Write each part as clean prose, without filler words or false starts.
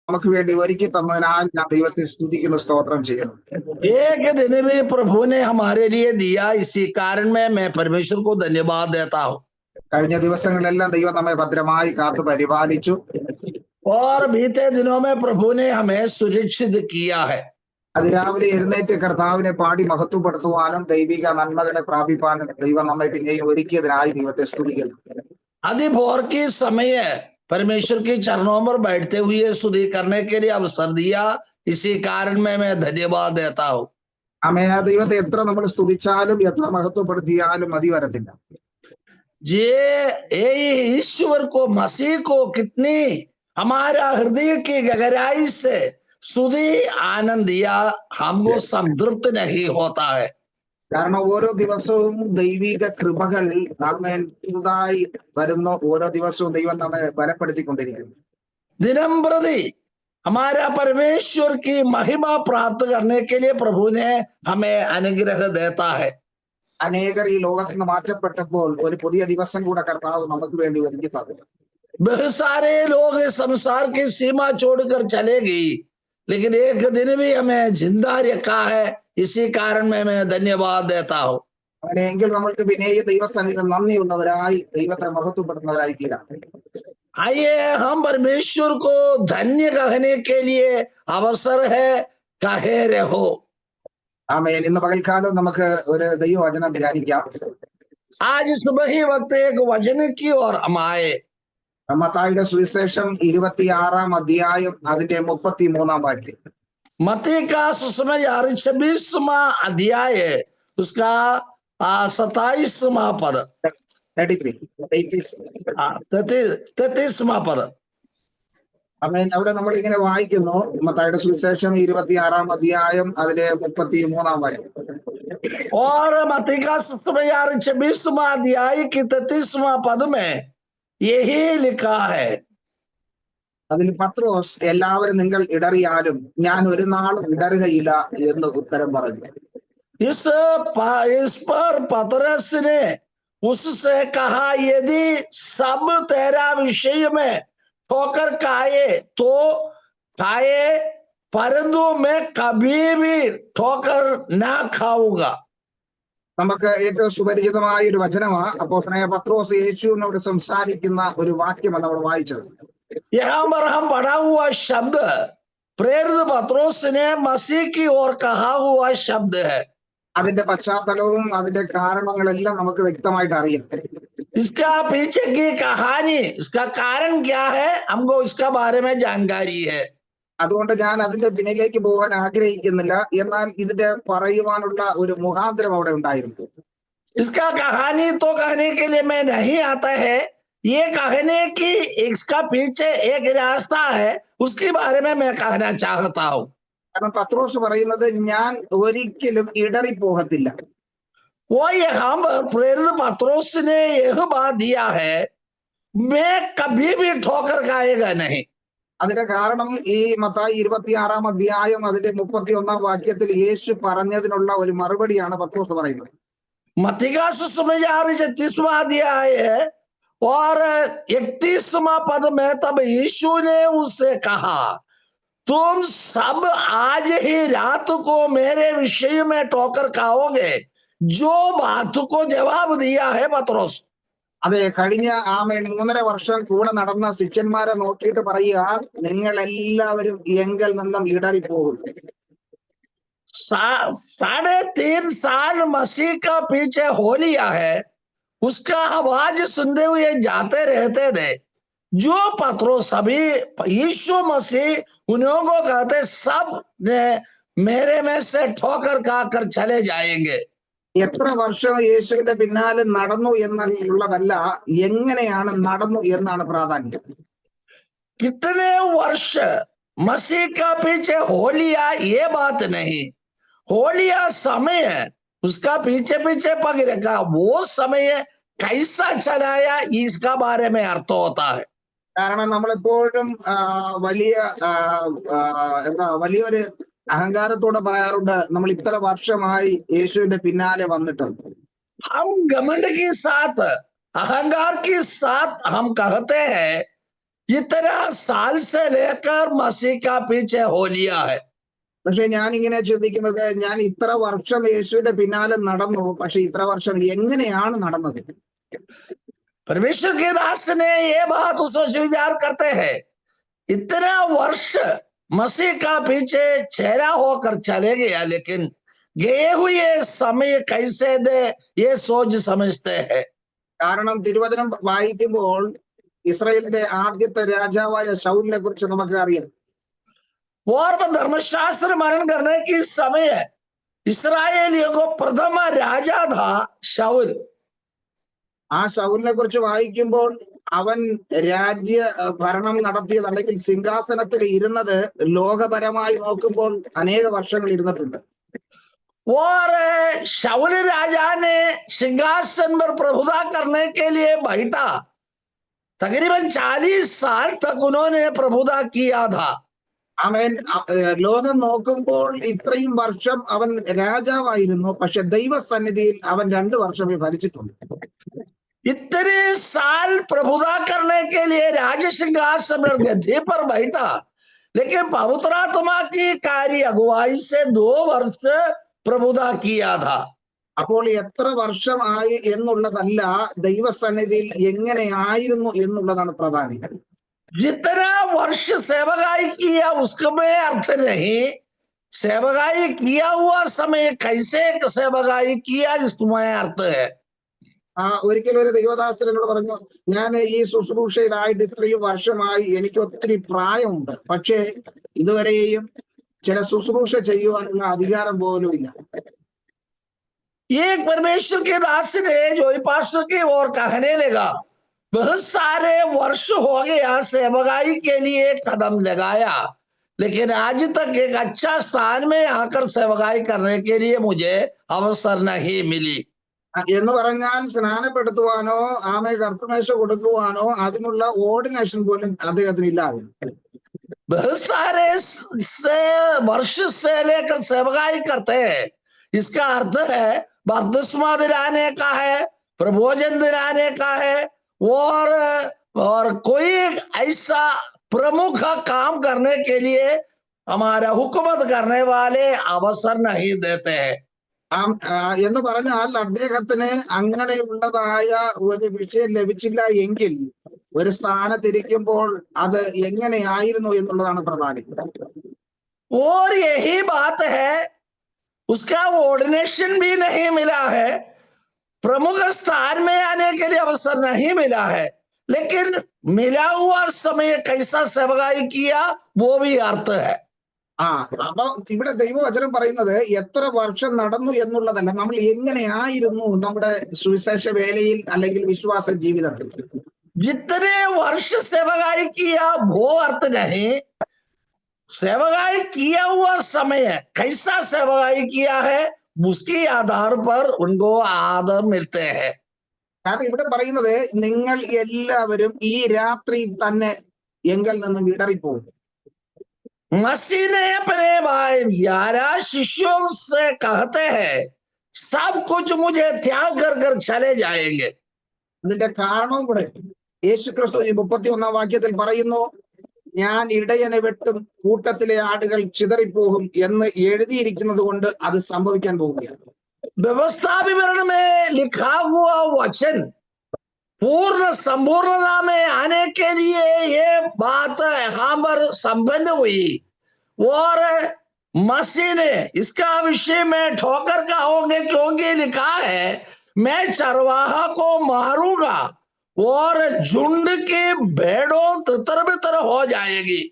നമുക്ക് വേണ്ടി ഒരുക്കി തന്നതിനാൽ ഞാൻ ദൈവത്തെ സ്തുതിക്കുന്നു, സ്തോത്രം ചെയ്യുന്നു. एक दिन भी प्रभु ने हमारे लिए दिया, इसी कारण में मैं परमेश्वर को धन्यवाद देता हूँ। കഴിഞ്ഞ ദിവസങ്ങളിലെല്ലാം ദൈവം നമ്മെ ഭദ്രമായി കാത്തു പരിപാലിച്ചു. और बीते दिनों में प्रभु ने हमें सुरक्षित किया है। അതിരാവിലെ എഴുന്നേറ്റ് കർത്താവിനെ പാടി മഹത്വപ്പെടുത്തുവാനും ദൈവിക നന്മകളെ പ്രാപിപ്പാനും ദൈവം നമ്മെ പിന്നെയും ഒരുക്കിയതിനായി ദൈവത്തെ സ്തുതിക്കുന്നു. अधिभोर की समय परमेश्वर के चरणों पर बैठते हुए स्तुति करने के लिए अवसर दिया, इसी कारण में मैं धन्यवाद देता हूँ। ആമേ, ആ ദൈവത്തെ എത്ര നമ്മൾ സ്തുതിച്ചാലും എത്ര മഹത്വപ്പെടുത്തിയാലും മതി വരത്തില്ല. ये ईश्वर को, मसीह को कितनी हमारा हृदय की गहराई से स्तुति आनंद दिया, हमको संतृप्त नहीं होता है। കാരണം ഓരോ ദിവസവും ദൈവിക കൃപകൾ നമ്മെ പുതുതായി വരുന്നു. ഓരോ ദിവസവും ദൈവം നമ്മെ ബലപ്പെടുത്തിക്കൊണ്ടിരിക്കുന്നു. दिनम प्रति हमारा परमेश्वर की महिमा प्राप्त करने के लिए प्रभु ने हमें अनुग्रह देता है। അനേകർ ഈ ലോകത്ത് നിന്ന് മാറ്റപ്പെട്ടപ്പോൾ ഒരു പുതിയ ദിവസം കൂടെ കർത്താവ് നമുക്ക് വേണ്ടി ഒരുക്കി തന്നു. बहुत सारे लोग इस संसार की सीमा छोड़कर चले गई, लेकिन एक दिन भी हमें जिंदा रखा है, इसी कारण में मैं धन्यवाद देता हूँ। അങ്ങനെയെങ്കിൽ നമ്മൾക്ക് പിന്നെയും ദൈവസന്നിധിയിൽ നന്ദിയുള്ളവരായി ദൈവത്തെ മഹത്വപ്പെടുന്നവരായി തീരാം. आइए हम परमेश्वर को धन्य कहने के लिए अवसर है, कहे रहो। ആമേൻ. ഇന്ന് പകൽക്കാലം നമുക്ക് ഒരു ദൈവവചനം ധ്യാനിക്കാം. आज सुबह ही वक्त एक वचन की ओर हम आए। മത്തായിയുടെ സുവിശേഷം 26-ാം അധ്യായം അതിന്റെ 33-ാം വാക്യം. मत्ती का सुसमाचार 26वां अध्याय उसका 27वां पद, 33वां पद। ആമേൻ. അവിടെ നമ്മൾ ഇങ്ങനെ വായിക്കുന്നു, മത്തായിയുടെ സുവിശേഷം 26-ാം അധ്യായം അതിലെ 33-ാം വാക്യം. और मत्ती का सुसमाचार 26वां अध्याय की 33वां पद में यही लिखा है, അതിൽ പത്രോസ്, എല്ലാവരും നിങ്ങൾ ഇടറിയാലും ഞാൻ ഒരു നാളും ഇടറുകയില്ല എന്ന് ഉത്തരം പറഞ്ഞു. इस पर पतरस ने उससे कहा, यदि सब तेरा विषय में ठोकर खाए तो खाए, परंतु मैं कभी भी ठोकर ना खाऊंगा। നമുക്ക് ഏറ്റവും സുപരിചിതമായ ഒരു വചനമാണ്. അപ്പോസ്തലനായ പത്രോസ് യേശുവിനോട് സംസാരിക്കുന്ന ഒരു വാക്യമാണ് നമ്മൾ വായിച്ചത്. यहाँ पर हम पढ़ा हुआ शब्द प्रेरित पत्रोस ने मसीह की ओर कहा हुआ शब्द है। അതിന്റെ പശ്ചാത്തലവും അതിന്റെ കാരണങ്ങളെല്ലാം നമുക്ക് വ്യക്തമായിട്ട് അറിയാം. इसका पीछे की कहानी, इसका कारण क्या है, हमको इसका बारे में जानकारी है। അതുകൊണ്ട് ഞാൻ അതിന്റെ പിന്നിലേക്ക് പോകാൻ ആഗ്രഹിക്കുന്നില്ല. എന്നാൽ ഇതിന്റെ പറയുവാനുള്ള ഒരു മുഖാന്തരം അവിടെ ഉണ്ടായിരുന്നു. इसका कहानी तो कहने के लिए मैं नहीं आता है, ये कहने की इसका पीछे एक रास्ता है, उसके बारे में मैं कहना चाहता हूँ। കാരണം പത്രോസ് പറയുന്നത് ഞാൻ ഒരിക്കലും ഇടറിപ്പോകത്തില്ല. वो यहाँ पर प्रेरित पत्रोस ने यह बात दिया है, मैं कभी भी ठोकर खाएगा नहीं। അതിന്റെ കാരണം ഈ മത്തായി 26-ാം അധ്യായം അതിന്റെ 31-ാം വാക്യത്തിൽ യേശു പറഞ്ഞതിനുള്ള ഒരു മറുപടിയാണ് പത്രോസ് പറയുന്നത്. मत्ती का सुसमाचार 36वां अध्याय है और 31वां पद में तब यीशु ने उससे कहा, तुम सब आज ही रात को मेरे विषय में ठोकर खाओगे। जो बात को जवाब दिया है पत्रोस। അതെ, കഴിഞ്ഞ 3.5 വർഷം കൂടെ നടന്ന ശിഷ്യന്മാരെ നോക്കിയിട്ട് പറയുക, നിങ്ങൾ എല്ലാവരും എങ്കിൽ നിന്നും ഇടറിപ്പോകും. 3.5 साल मसीह का पीछे हो लिया है, उसका आवाज सुनते हुए जाते रहते थे। जो पत्रोस सभी यीशु मसीह उन्हों को कहते, सब ने मेरे में से ठोकर खाकर चले जाएंगे। എത്ര വർഷം യേശുവിന്റെ പിന്നാലെ നടന്നു എന്നുള്ളതല്ല, എങ്ങനെയാണ് നടന്നു എന്നാണ് പ്രാധാന്യം. कितने वर्ष मसीह का पीछे हो लिया ये बात नहीं, हो लिया समय उसका पीछे पीछे पग रखा, वो समय कैसा चलाया इसका बारे में अर्थ होता है। കാരണം നമ്മളെപ്പോഴും വലിയൊരു അഹങ്കാരത്തോടെ പറയാറുണ്ട്, നമ്മൾ ഇത്ര വർഷമായി യേശുവിന്റെ പിന്നാലെ വന്നിട്ടുണ്ട്. हम घमंड के साथ, अहंकार के साथ हम कहते हैं इतना साल से लेकर मसीह का पीछे हो लिया है। പക്ഷെ ഞാൻ ഇങ്ങനെ ചിന്തിക്കുന്നത്, ഞാൻ ഇത്ര വർഷം യേശുവിന്റെ പിന്നാലെ നടന്നു, പക്ഷെ ഇത്ര വർഷം എങ്ങനെയാണ് നടന്നത്? परमेश्वर के दास ने ये बात उसको स्वीकार करते हैं, इतना वर्ष मसीह का पीछे चेहरा होकर चले गया, लेकिन गए हुए समय कैसे दे ये सोच समझते हैं। കാരണം തിരുവചനം വായിക്കുമ്പോൾ ഇസ്രായേലിന്റെ ആദ്യത്തെ രാജാവായ ശൗലിനെ കുറിച്ച് നമുക്ക് അറിയാം. और धर्मशास्त्र मनन करने की समय इस्राएलियों को प्रथम राजा था शाऊल। ആ ശൗലിനെ കുറിച്ച് വായിക്കുമ്പോൾ അവൻ രാജ്യ ഭരണം നടത്തിയത്, അല്ലെങ്കിൽ സിംഹാസനത്തിൽ ഇരുന്നത്, ലോകപരമായി നോക്കുമ്പോൾ അനേക വർഷങ്ങൾ ഇരുന്നിട്ടുണ്ട്. और शाऊल राजा ने सिंहासन पर प्रभुता करने के लिए बैठा, तकरीबन 40 साल तक उन्होंने प्रभुता किया था। അവൻ ലോകം നോക്കുമ്പോൾ ഇത്രയും വർഷം അവൻ രാജാവായിരുന്നു, പക്ഷെ ദൈവസന്നിധിയിൽ അവൻ 2 വർഷമേ ഭരിച്ചിട്ടുണ്ട്. इतने साल प्रभुता करने के लिए राज सिंहासन पर गद्दी पर बैठा, लेकिन पवित्र आत्मा की कार्य अगुवाई से 2 वर्ष प्रभुता किया था। അപ്പോൾ എത്ര വർഷമായി എന്നുള്ളതല്ല, ദൈവസന്നിധിയിൽ എങ്ങനെയായിരുന്നു എന്നുള്ളതാണ് പ്രധാനം. जितना वर्ष सेवकाई किया उसमें अर्थ नहीं, सेवकाई किया हुआ समय कैसे सेवकाई किया इसमें अर्थ है। ഒരിക്കലും ഒരു ദൈവദാസനോട് പറഞ്ഞു, ഞാൻ ഈ ശുശ്രൂഷയിലായിട്ട് ഇത്രയും വർഷമായി, എനിക്ക് ഒത്തിരി പ്രായമുണ്ട്, പക്ഷേ ഇതുവരെയും ചില ശുശ്രൂഷ ചെയ്യുവാനുള്ള അധികാരം പോലും ഇല്ല. एक परमेश्वर के दास ने जो पास्टर की ओर कहने लगा, बहुत सारे वर्ष हो गया सेवकाई के लिए कदम लगाया, लेकिन आज तक एक अच्छा स्थान में आकर सेवकाई करने के लिए मुझे अवसर नहीं मिली। എന്ന് പറഞ്ഞാൽ സ്നാനപ്പെടുത്തുവാനോ ആമേ കർത്തൃമേശ കൊടുക്കുവാനോ അതിനുള്ള ഓർഡിനേഷൻ പോലും അദ്ദേഹത്തിന് ഇല്ലായിരുന്നു. बहुत सारे वर्ष से लेकर सेवकाई करते हैं, इसका अर्थ है बपतिस्मा दिलाने का है, प्रभोजन दिलाने का है, और कोई ऐसा प्रमुख काम करने के लिए हमारा हुकूमत करने वाले अवसर नहीं देते हैं। എന്ന് പറഞ്ഞാൽ അദ്ദേഹത്തിന് അങ്ങനെയുള്ളതായ ഒരു വിഷയം ലഭിച്ചില്ല എങ്കിൽ ഒരു സ്ഥാനത്തിരിക്കുമ്പോൾ അത് എങ്ങനെയായിരുന്നു എന്നുള്ളതാണ് പ്രധാനം. और यही बात है, उसका ऑर्डिनेशन भी नहीं मिला है, प्रमुख स्थान में आने के लिए अवसर नहीं मिला है, लेकिन मिला हुआ समय कैसा सेवकाई किया वो भी अर्थ है। അപ്പൊ ഇവിടെ ദൈവവചനം പറയുന്നത് എത്ര വർഷം നടന്നു എന്നുള്ളതല്ല, നമ്മൾ എങ്ങനെയായിരുന്നു നമ്മുടെ സുവിശേഷ വേലയിൽ അല്ലെങ്കിൽ വിശ്വാസ ജീവിതത്തിൽ. जितने वर्ष सेवकाई किया वो अर्थ नहीं, सेवकाई किया हुआ समय कैसा सेवकाई किया है उसके आधार पर उनको आदर मिलते हैं। കാരണം ഇവിടെ പറയുന്നത്, നിങ്ങൾ എല്ലാവരും ഈ രാത്രി തന്നെ എങ്കിൽ നിന്നും ഇടറിപ്പോകും. मसीह ने अपने भाई 11 शिष्यों से कहते हैं, सब कुछ मुझे त्याग कर कर चले जाएंगे। അതിന്റെ കാരണവും കൂടെ യേശുക്രിസ്തു 31-ാം വാക്യത്തിൽ പറയുന്നു, ഞാൻ ഇടയനെ വെട്ടും, കൂട്ടത്തിലെ ആടുകൾ ചിതറിപ്പോകും എന്ന് എഴുതിയിരിക്കുന്നത് കൊണ്ട് അത് സംഭവിക്കാൻ പോവുകയാണ്. व्यवस्था विवरण में लिखा हुआ वचन पूर्ण संपूर्णता में आने के लिए ये बात यहाँ पर संपन्न हुई, और मसीह ने इसका विषय में ठोकर कहोगे, क्योंकि लिखा है, मैं चरवाहा को मारूंगा और झुंड की भेड़ों तितर बितर हो जाएगी।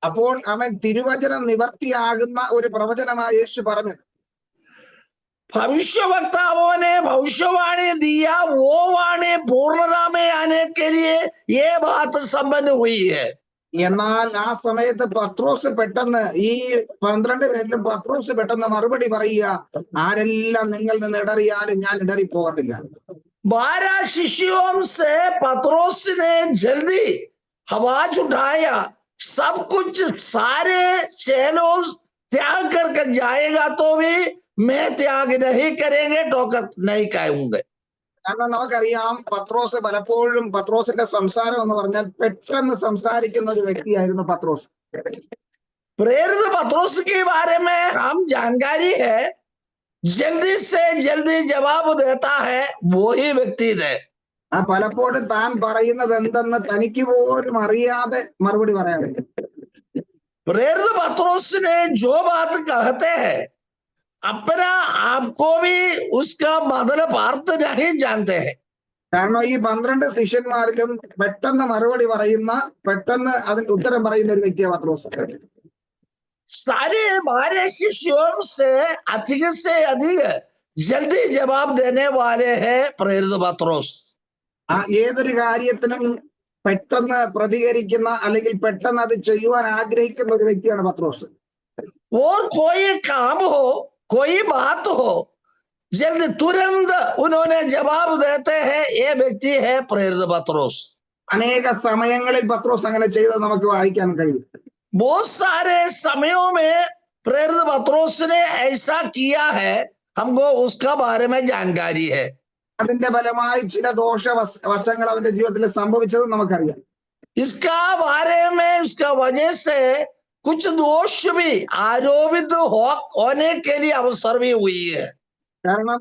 അപ്പോൾ അവൻ തിരുവചനം നിവർത്തിയാകുന്ന ഒരു പ്രവചനമായി യേശു പറഞ്ഞത്. भविष्य वक्ताओं ने भविष्यवाणी दिया, वो वाणी पूर्णता में आने के लिए ये बात संपन्न हुई है। എന്നാൽ ആ സമയത്ത് പത്രോസ് പെട്ടെന്ന്, ഈ 12 പേരിലും പത്രോസ് പെട്ടെന്ന് മറുപടി പറയുക, ആരെല്ലാം നിങ്ങൾ നിന്ന് ഇടറിയാലും ഞാൻ ഇടറി പോകത്തില്ല. 12 शिष्यों से पतरोस ने जल्दी आवाज उठाया, सब कुछ सारे चेलों त्याग कर जाएगा तो भी मैं त्याग नहीं करेंगे, ठोकर नहीं खाऊंगे। കാരണം നമുക്കറിയാം പത്രോസ് പലപ്പോഴും പത്രോസിന്റെ സംസാരം എന്ന് പറഞ്ഞാൽ പെട്ടെന്ന് സംസാരിക്കുന്ന ഒരു വ്യക്തിയായിരുന്നു പത്രോസ്. प्रेरित पत्रोस के बारे में हम जानकारी है, जल्दी से जल्दी जवाब देता है, वो ही व्यक्ति थे। ആ പലപ്പോഴും താൻ പറയുന്നത് എന്തെന്ന് തനിക്ക് പോലും അറിയാതെ മറുപടി പറയാറുണ്ട്. प्रेरित पत्रोस ने जो बात कहते हैं अपना आपको भी उसका मतलब अर्थ नहीं जानते हैं। കാരണം ഈ 12 ശിഷ്യന്മാരിലും പെട്ടെന്ന് മറുപടി പറയുന്ന, പെട്ടെന്ന് അതിന് ഉത്തരം പറയുന്ന ഒരു വ്യക്തിയാണ് പത്രോസ്. सारे हमारे शिष्यों से अधिक जल्दी जवाब देने वाले हैं प्रेरित पत्रोस। ആ ഏതൊരു കാര്യത്തിനും പെട്ടെന്ന് പ്രതികരിക്കുന്ന അല്ലെങ്കിൽ പെട്ടെന്ന് അത് ചെയ്യുവാൻ ആഗ്രഹിക്കുന്ന ഒരു വ്യക്തിയാണ് പത്രോസ്. और कोई काम हो, कोई बात हो, जल्दी तुरंत उन्होंने जवाब देते हैं, ये व्यक्ति है प्रेरित पत्रोस। അനേക സമയങ്ങളിൽ പത്രോസ് അങ്ങനെ ചെയ്തത് നമുക്ക് വായിക്കാൻ കഴിയും. बहुत सारे समयों में प्रेरित पत्रोस ने ऐसा किया है, हमको उसका बारे में जानकारी है। അതിന്റെ ഫലമായി ചില വശങ്ങൾ അവന്റെ ജീവിതത്തിൽ സംഭവിച്ചത് നമുക്കറിയാം. इसका बारे में उसका वजह से कुछ दोष भी आरोपित होने के लिए अवसर भी हुई है। കാരണം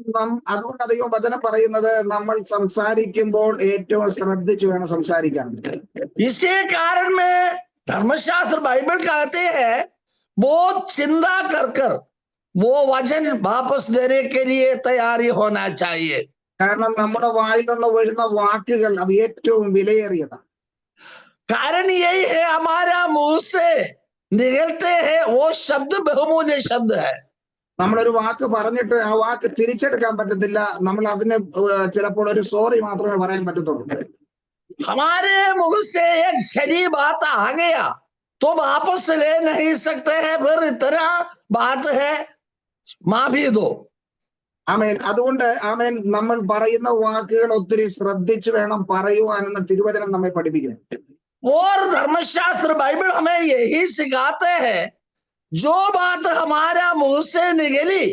അതുകൊണ്ട് ദൈവം വചനം പറയുന്നത് നമ്മൾ സംസാരിക്കുമ്പോൾ ഏറ്റവും ശ്രദ്ധിച്ചു വേണം സംസാരിക്കാൻ. इसी कारण में धर्मशास्त्र बाइबल कहते हैं बहुत चिंता कर वो वचन वापस देने के लिए तैयारी होना चाहिए। കാരണം നമ്മുടെ വായിൽ നിന്ന് വരുന്ന വാക്കുകൾ അത് ഏറ്റവും വിലയേറിയതാണ്. कारण यही है, हमारा मुंह से निकलते हैं वो शब्द बहुमूल्य शब्द है। നമ്മളൊരു വാക്ക് പറഞ്ഞിട്ട് ആ വാക്ക് തിരിച്ചെടുക്കാൻ പറ്റത്തില്ല. നമ്മൾ അതിന് ചിലപ്പോൾ ഒരു സോറി മാത്രമേ പറയാൻ പറ്റത്തുള്ളൂ. हमारे मुंह से एक छड़ी बात आ गया तो वापस ले नहीं सकते हैं, फिर इतना बात है, माफी दो। ആമേൻ. അതുകൊണ്ട് ആമേൻ, നമ്മൾ പറയുന്ന വാക്കുകൾ ഒത്തിരി ശ്രദ്ധിച്ചു വേണം പറയുവാനെന്ന് തിരുവചനം നമ്മെ പഠിപ്പിക്കുന്നു. और धर्मशास्त्र बाइबल हमें यही सिखाते हैं, जो बात हमारा मुंह से निकली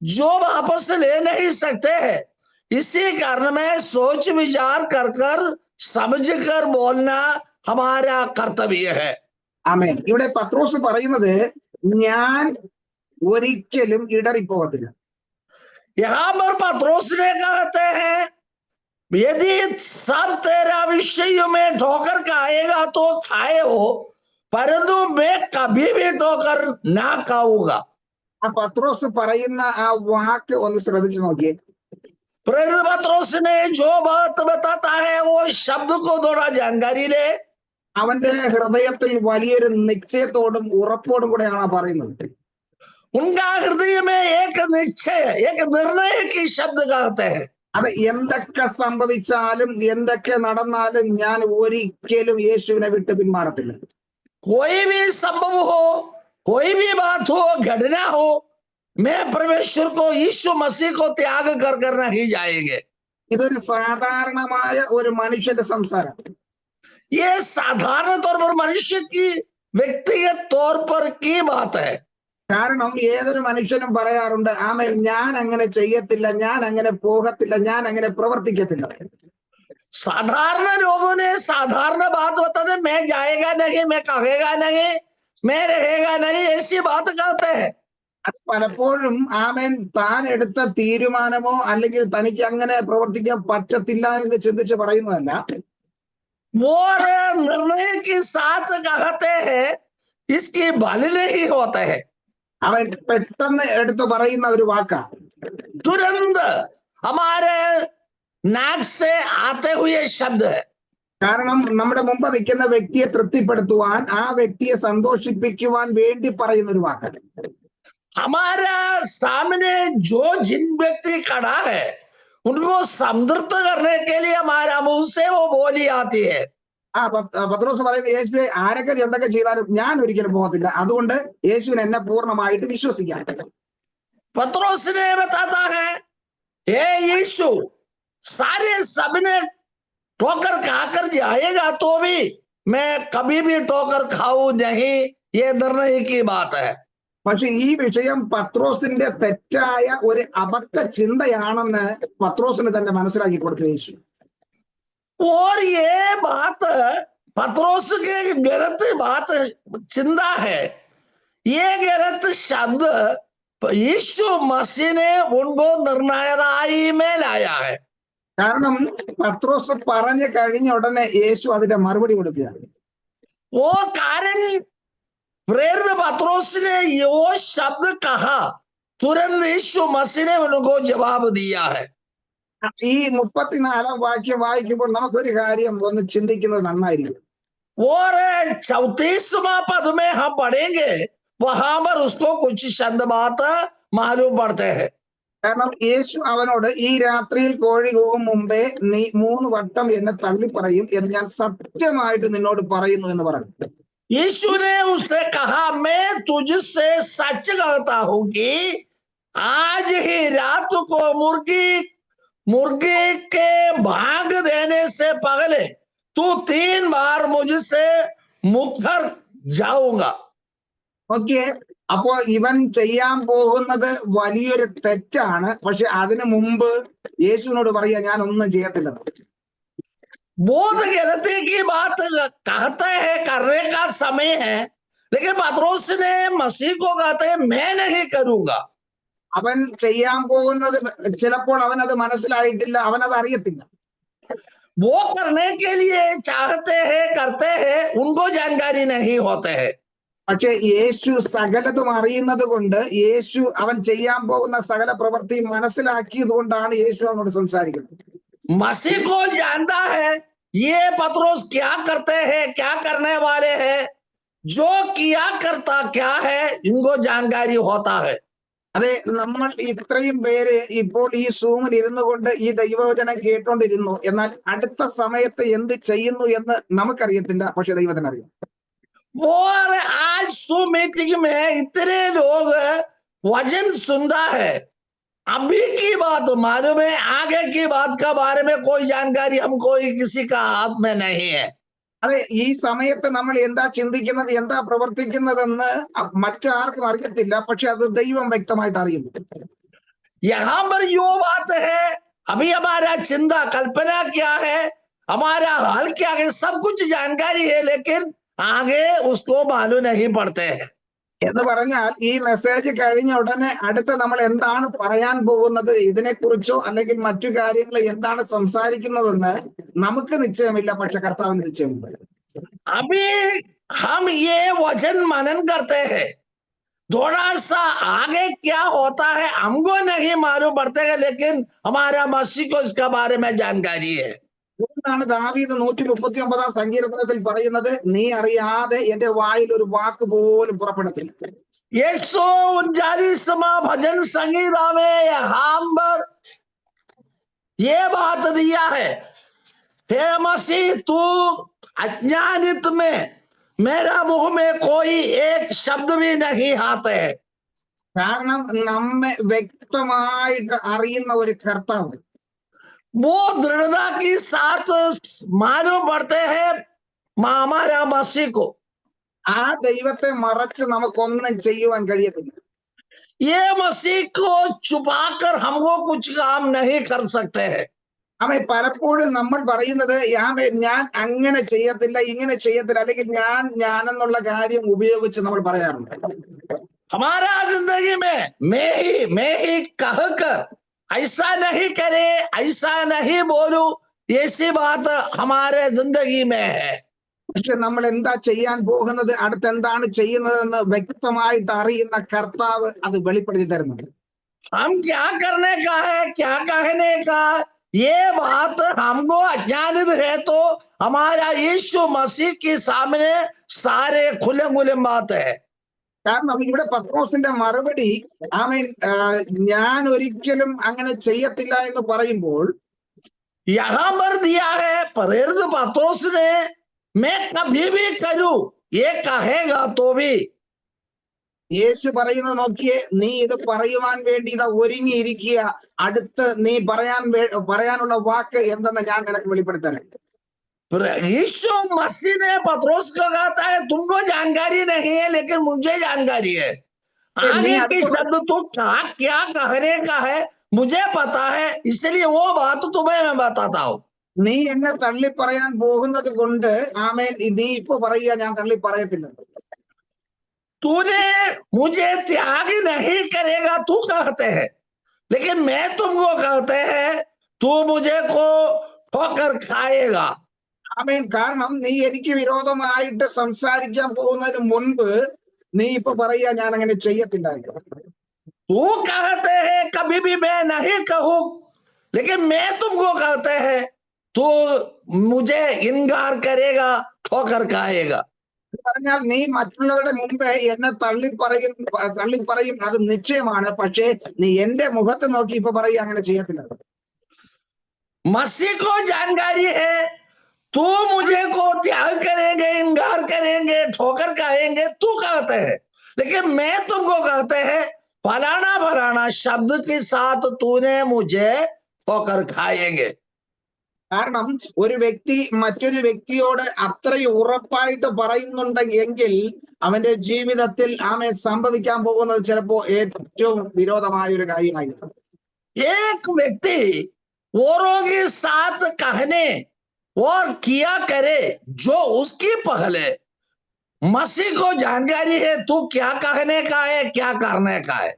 जो वापस ले नहीं सकते हैं, इसी कारण में सोच विचार कर समझ कर बोलना हमारा कर्तव्य है। ആമേൻ. ഇവിടെ പത്രോസ് പറയുന്നത് ഞാൻ ഒരിക്കലും ഇടറിപ്പോകത്തില്ല. यहाँ पर पत्रोस ने कहते हैं यदि सब तेरा विषय में ठोकर खाएगा तो खाए हो, परंतु मैं कभी भी ठोकर ना खाऊंगा। ആ പത്രോസ് പറയുന്ന ആ വാക്ക് ഒന്ന് ശ്രദ്ധിച്ചു നോക്കിയേ. प्रेरित पत्रोस ने जो बात बताता है वो शब्द को थोड़ा जानकारी ले। അവന്റെ ഹൃദയത്തിൽ വലിയൊരു നിശ്ചയത്തോടും ഉറപ്പോടും കൂടെയാണ് പറയുന്നത്. उनका हृदय में एक निश्चय, एक निर्णय की शब्द कहते हैं। അത് എന്തൊക്കെ സംഭവിച്ചാലും എന്തൊക്കെ നടന്നാലും ഞാൻ ഒരിക്കലും യേശുവിനെ വിട്ട് പിന്മാറത്തില്ല. कोई भी संभव हो, कोई भी बात हो, घटना हो, मैं परमेश्वर को, यीशु मसीह को त्याग कर नहीं जाएंगे। ഇതൊരു സാധാരണമായ ഒരു മനുഷ്യന്റെ സംസാരം. ये साधारण तौर पर मनुष्य की व्यक्तिगत तौर पर की बात है। കാരണം ഏതൊരു മനുഷ്യനും പറയാറുണ്ട്, ആമേൻ, ഞാൻ അങ്ങനെ ചെയ്യത്തില്ല, ഞാൻ അങ്ങനെ പോകത്തില്ല, ഞാൻ അങ്ങനെ പ്രവർത്തിക്കത്തില്ല. साधारण लोगों ने साधारण बात बताते, मैं जाएगा नहीं, मैं कहेगा नहीं, मैं रहेगा नहीं, ऐसी बात कहते हैं। അത് പലപ്പോഴും ആമേൻ താൻ എടുത്ത തീരുമാനമോ അല്ലെങ്കിൽ തനിക്ക് അങ്ങനെ പ്രവർത്തിക്കാൻ പറ്റത്തില്ല എന്ന് ചിന്തിച്ച് പറയുന്നതല്ല. वो निर्णय के साथ कहते हैं इसकी बल नहीं होता है। അവൻ പെട്ടെന്ന് എടുത്ത് പറയുന്ന ഒരു വാക്കാ. तुरंत हमारे नाक से आते हुए शब्द है। കാരണം നമ്മുടെ മുമ്പ് നിൽക്കുന്ന വ്യക്തിയെ തൃപ്തിപ്പെടുത്തുവാൻ, ആ വ്യക്തിയെ സന്തോഷിപ്പിക്കുവാൻ വേണ്ടി പറയുന്ന ഒരു വാക്കാണ്. हमारा सामने जो जिन व्यक्ति खड़ा है उनको संतृप्त करने के लिए हमारा मुंह से वो बोली आती है। ആ പത്രോസ് പറയുന്നത്, യേശുവെ ആരൊക്കെ എന്തൊക്കെ ചെയ്താലും ഞാൻ ഒരിക്കലും പോകത്തില്ല, അതുകൊണ്ട് യേശുവിനെ എന്നെ പൂർണ്ണമായിട്ട് വിശ്വസിക്കാം. पत्रोस ने बताता है, हे यीशु, सारे सबने ठोकर खाकर जाएगा तो भी मैं कभी भी ठोकर खाऊं नहीं, ये निर्णय की बात है। പക്ഷെ ഈ വിഷയം പത്രോസിന്റെ തെറ്റായ ഒരു അബദ്ധ ചിന്തയാണെന്ന് പത്രോസിന് തന്നെ മനസ്സിലാക്കി കൊടുത്തു യേശു. और ये बात पत्रोस के गलत बात चिंता है, ये गलत शब्द यीशु मसीह ने उनको निर्णय में लाया है. കാരണം പത്രോസ് പറഞ്ഞു കഴിഞ്ഞ ഉടനെ യേശു അതിന്റെ മറുപടി കൊടുക്കുകയാണ്. वो कारण प्रेरित पत्रोस ने वो शब्द कहा, तुरंत यीशु मसीह ने उनको जवाब दिया है. ഈ 34 വാക്യം വായിക്കുമ്പോൾ നമുക്കൊരു കാര്യം ഒന്ന് ചിന്തിക്കുന്നത് നന്നായിരിക്കും. और 34वां पद में हम पढ़ेंगे, वहां पर उसको कुछ शब्द बात मालूम पड़ते हैं. കാരണം യേശു അവനോട് ഈ രാത്രിയിൽ കോഴി കൂകും മുമ്പേ നീ 3 വട്ടം എന്നെ തള്ളി പറയും എന്ന് ഞാൻ സത്യമായിട്ട് നിന്നോട് പറയുന്നു എന്ന് പറഞ്ഞു. यीशु ने उससे कहा, मैं तुझसे सच कहता हूं कि आज ही रात को मुर्गी के भाग देने से पहले तू 3 बार मुझसे मुकर जाऊंगा. ഓക്കെ, അപ്പോ ഇവൻ ചെയ്യാൻ പോകുന്നത് വലിയൊരു തെറ്റാണ്. പക്ഷെ അതിനു മുമ്പ് യേശുവിനോട് പറയാ ഞാൻ ഒന്നും ചെയ്യത്തില്ല. बोध गलती की बात कहते हैं, करने का समय है, लेकिन पत्रोस ने मसीह को कहते हैं मैं नहीं करूंगा. അവൻ ചെയ്യാൻ പോകുന്നത് ചിലപ്പോൾ അവനത് മനസ്സിലായിട്ടില്ല, അവനത് അറിയത്തില്ല. वो करने के लिए चाहते हैं, करते हैं, उनको जानकारी नहीं होते हैं. പക്ഷെ യേശു സകലതും അറിയുന്നത് കൊണ്ട് യേശു അവൻ ചെയ്യാൻ പോകുന്ന സകല പ്രവൃത്തിയും മനസ്സിലാക്കിയത് കൊണ്ടാണ് യേശു അവനോട് സംസാരിക്കുന്നത്. मसीह को जानता है ये पत्रोस क्या करते हैं, क्या करने वाले हैं, जो किया करता क्या है, इनको जानकारी होता है. അതെ, നമ്മൾ ഇത്രയും പേര് ഇപ്പോൾ ഈ സൂമിൽ ഇരുന്നു കൊണ്ട് ഈ ദൈവവചനം കേട്ടോണ്ടിരുന്നു. എന്നാൽ അടുത്ത സമയത്ത് എന്ത് ചെയ്യുന്നു എന്ന് നമുക്കറിയത്തില്ല, പക്ഷെ ദൈവത്തിന് അറിയാം. और आज सू मीटिंग में इतने लोग वचन सुनता है, अभी की बात मालूम है, आगे की बात का बारे में कोई जानकारी हमको किसी का हाथ में नहीं है. അതെ, ഈ സമയത്ത് നമ്മൾ എന്താ ചിന്തിക്കുന്നത്, എന്താ പ്രവർത്തിക്കുന്നതെന്ന് മറ്റാർക്കും അറിയത്തില്ല, പക്ഷെ അത് ദൈവം വ്യക്തമായിട്ട് അറിയുന്നു. यहाँ पर यो बात है, अभी हमारा चिंता कल्पना क्या है, हमारा हाल क्या है, सब कुछ जानकारी है, लेकिन आगे उसको मालूम नहीं पड़ते हैं. എന്ന് പറഞ്ഞാൽ ഈ മെസ്സേജ് കഴിഞ്ഞ ഉടനെ അടുത്ത നമ്മൾ എന്താണ് പറയാൻ പോകുന്നത്, ഇതിനെക്കുറിച്ചോ അല്ലെങ്കിൽ മറ്റു കാര്യങ്ങൾ എന്താണ് സംസാരിക്കുന്നതെന്ന് നമുക്ക് നിശ്ചയമില്ല, പക്ഷെ കർത്താവിന് നിശ്ചയമുണ്ട്. अभी हम ये वचन मनन करते हैं, थोड़ा सा आगे क्या होता है हमको नहीं मालूम पड़ते हैं, लेकिन हमारा मसीह को इसके बारे में जानकारी है. അതുകൊണ്ടാണ് ദാവീദ് 139 സങ്കീർത്തനത്തിൽ പറയുന്നത്, നീ അറിയാതെ എന്റെ വായിൽ ഒരു വാക്ക് പോലും പുറപ്പെടത്തില്ല. 139वां भजन संगीता में यहाँ पर ये बात दिया है, हे मसीह तू अज्ञानित में मेरा मुंह में कोई एक शब्द भी नहीं आते है. കാരണം നമ്മെ വ്യക്തമായിട്ട് അറിയുന്ന ഒരു കർത്താവ്, वो दृढ़ता के साथ मालूम पड़ते हैं हमारा मसीह को. ആ ദൈവത്തെ മറച്ച് നമുക്കൊന്നും ചെയ്യുവാൻ കഴിയത്തില്ല. ये मसीह को छुपाकर हमको कुछ काम नहीं कर सकते हैं. അവൻ പലപ്പോഴും നമ്മൾ പറയുന്നത് ഞാൻ അങ്ങനെ ചെയ്യത്തില്ല, ഇങ്ങനെ ചെയ്യത്തില്ല, അല്ലെങ്കിൽ ഞാനെന്നുള്ള കാര്യം ഉപയോഗിച്ച് നമ്മൾ പറയാറുണ്ട്. हमारा जिंदगी में मैं ही कहकर ऐसा नहीं करे, ऐसा नहीं बोलू, ऐसी बात हमारे जिंदगी में है. പക്ഷെ നമ്മൾ എന്താ ചെയ്യാൻ പോകുന്നത്, അടുത്ത് എന്താണ് ചെയ്യുന്നതെന്ന് വ്യക്തമായിട്ട് അറിയുന്ന കർത്താവ് അത് വെളിപ്പെടുത്തി തരുന്നുണ്ട്. हम क्या करने का है, क्या कहने का, ये बात हमको अज्ञानित है, तो हमारा यीशु मसीह के सामने सारे खुले खुले बात है. കാരണം ഇവിടെ പത്രോസിന്റെ മറുപടി ഞാൻ ഒരിക്കലും അങ്ങനെ ചെയ്യത്തില്ല എന്ന് പറയുമ്പോൾ यहाँ पर दिया है प्रेरित पत्रोस ने, मैं कभी भी करूं ये कहेगा तो भी. യേശു പറയുന്നത് നോക്കിയേ, നീ ഇത് പറയുവാൻ വേണ്ടി ഇതാ ഒരുങ്ങിയിരിക്കുക, അടുത്ത് നീ പറയാനുള്ള വാക്ക് എന്തെന്ന് ഞാൻ നിനക്ക് വെളിപ്പെടുത്തരാം. यीशु मसीह ने पत्रोस को कहता है तुमको जानकारी नहीं है, लेकिन मुझे जानकारी है. आगे की അടുത്ത शब्द तो क्या कहने का है मुझे पता है, इसलिए वो बात तुम्हें मैं बताता हूं। നീ എന്നെ തള്ളി പറയാൻ പോകുന്നത് കൊണ്ട് ആമേൻ നീ ഇപ്പൊ പറയുക, ഞാൻ തള്ളി പറയത്തില്ല. तूने मुझे त्याग नहीं करेगा तू कहते हैं, लेकिन मैं तुमको कहते हैं तू मुझे को ठोकर खाएगा। ആമേൻ. കാരണം നീ എനിക്ക് വിരോധമായിട്ട് സംസാരിക്കാൻ പോകുന്നതിന് മുൻപ് നീ ഇപ്പൊ പറയുക ഞാൻ അങ്ങനെ ചെയ്യത്തില്ല. तू कहते हैं कभी भी मैं नहीं कहूं, लेकिन मैं तुमको कहते हैं तू मुझे इनकार करेगा, ठोकर खाएगा। എന്ന് പറഞ്ഞാൽ നീ മറ്റുള്ളവരുടെ മുമ്പേ എന്നെ തള്ളി പറയും അത് നിശ്ചയമാണ്. പക്ഷേ നീ എന്റെ മുഖത്ത് നോക്കി ഇപ്പൊ പറയുക അങ്ങനെ ചെയ്യത്തില്ല. मसीह को जानकारी है तू मुझे को त्याग करेंगे, इनकार करेंगे, ठोकर खाएंगे तू कहते हैं, लेकिन मैं तुमको कहते हैं फलाना फलाना शब्द के साथ तूने मुझे ठोकर खाएंगे। കാരണം ഒരു വ്യക്തി മറ്റൊരു വ്യക്തിയോട് അത്രയും ഉറപ്പായിട്ട് പറയുന്നുണ്ടെങ്കിൽ അവന്റെ ജീവിതത്തിൽ ആമെ സംഭവിക്കാൻ പോകുന്നത് ചിലപ്പോ ഏറ്റവും വിരോധമായ ഒരു കാര്യമായിരിക്കും. एक व्यक्ति औरों के साथ कहने और किया करे जो उसकी पहले मसीह को जानकारी है तू क्या कहने का है, क्या करने का है।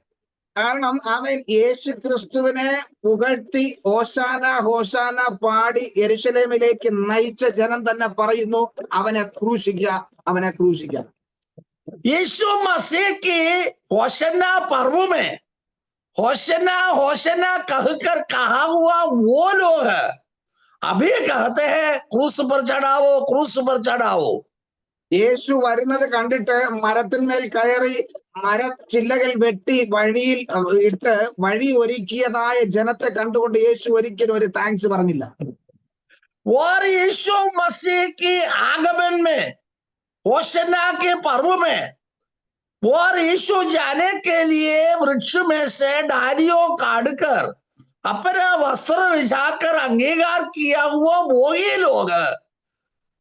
കാരണം അവൻ യേശു ക്രിസ്തുവിനെ പുകഴ്ത്തി ഹോശാന ഹോശാന പാടി യെരൂശലേമിലേക്ക് നയിച്ച ജനം തന്നെ പറയുന്നു അവനെ ക്രൂശിക്കുക, അവനെ ക്രൂശിക്കുക. यीशु मसीह की होशन्ना पर्व में होशन्ना होशन्ना कहकर कहा हुआ वो लोग है अभी कहते हैं क्रूस पर चढ़ाओ, क्रूस पर चढ़ाओ। യേശു വരുന്നത് കണ്ടിട്ട് മരത്തിന്മേൽ കയറി മരച്ചില്ലകൾ വെട്ടി വഴിയിൽ ഇട്ട് വഴി ഒരുക്കിയതായ ജനത്തെ കണ്ടുകൊണ്ട് യേശു ഒരിക്കലും ഒരു താങ്ക്സ് പറഞ്ഞില്ല. और यीशु मसीह की आगमन में होशन्ना के पर्व में और यीशु जाने के लिए वृक्ष में से डालियों काटकर अपना वस्त्र बिछाकर अंगीकार किया हुआ वो ही लोग है।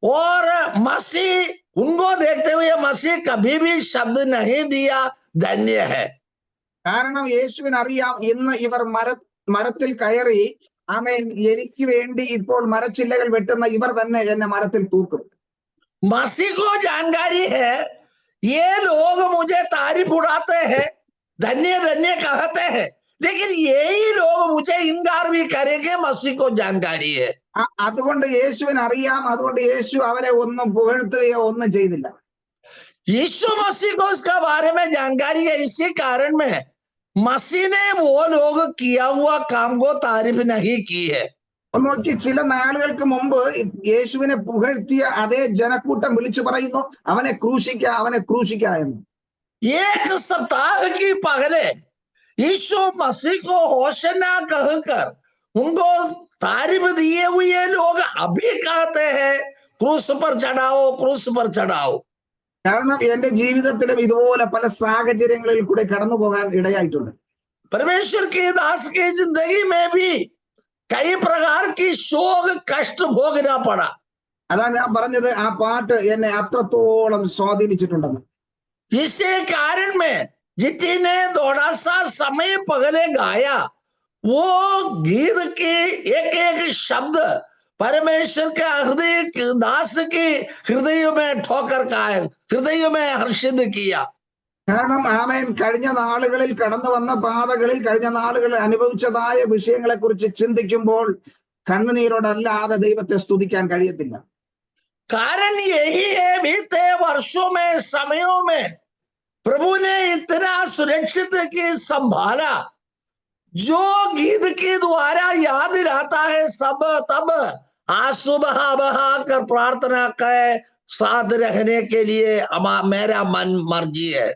और मसीह उनको देखते हुए मसीह कभी भी शब्द नहीं दिया धन्य है। കാരണം യേശുവിന് അറിയാം ഇന്ന് ഇവർ മരത്തിൽ കയറി ആമേൻ എനിക്ക് വേണ്ടി ഇപ്പോൾ മരച്ചില്ലകൾ വെട്ടുന്ന ഇവർ തന്നെ എന്നെ മരത്തിൽ തൂക്കും. मसीह को जानकारी है ये लोग मुझे तारीफ उड़ाते हैं, धन्य धन्य कहते हैं, लेकिन यही लोग मुझे इनकार भी करेंगे, मसीह को जानकारी है। അതുകൊണ്ട് യേശുവിന് അറിയാം. അതുകൊണ്ട് യേശു അവരെ ഒന്നും പുകഴ്ത്തുകയോ ഒന്നും ചെയ്തില്ല. यीशु मसीह को इसका बारे में जानकारी है, इसी कारण में मसीह ने वो लोग किया हुआ काम को तारीफ नहीं की है। നോക്കി ചില നാളുകൾക്ക് മുമ്പ് യേശുവിനെ പുകഴ്ത്തിയ അതേ ജനക്കൂട്ടം വിളിച്ചു പറയുന്നു അവനെ ക്രൂശിക്ക, അവനെ ക്രൂശിക്ക എന്ന്. एक सप्ताह की पहले यीशु मसीह को होशन्ना कहकर उनको तारीफ दिए हुए लोग अभी कहते हैं क्रूस पर चढ़ाओ, क्रूस पर चढ़ाओ। കാരണം എന്റെ ജീവിതത്തിലും ഇതുപോലെ പല സാഹചര്യങ്ങളിൽ കൂടെ കടന്നു പോകാൻ ഇടയായിട്ടുണ്ട്. परमेश्वर के दास की जिंदगी में भी कई प्रकार की शोक कष्ट भोगना पड़ा। അതാ ഞാൻ പറഞ്ഞത് ആ പാട്ട് എന്നെ അത്രത്തോളം സ്വാധീനിച്ചിട്ടുണ്ടെന്ന്. इसी कारण में जितने थोड़ा सा समय पहले गाया वो गीत की एक एक शब्द परमेश्वर के हृदय दास की हृदय में ठोकर खाए, हृदय में हर्षित किया। കാരണം ആമേൻ കഴിഞ്ഞ നാളുകളിൽ കടന്നു വന്ന പാതകളിൽ കഴിഞ്ഞ നാളുകളിൽ അനുഭവിച്ചതായ വിഷയങ്ങളെ കുറിച്ച് ചിന്തിക്കുമ്പോൾ കണ്ണുനീരോടല്ലാതെ ദൈവത്തെ സ്തുതിക്കാൻ കഴിയത്തില്ല. कारण यही है बीते वर्षों में समयों में प्रभु ने इतना सुरक्षित की संभाला, जो गीत के द्वारा याद रहता है सब तब आंसू बहा बहा कर प्रार्थना करे साथ रहने के लिए मेरा मन मर्जी है।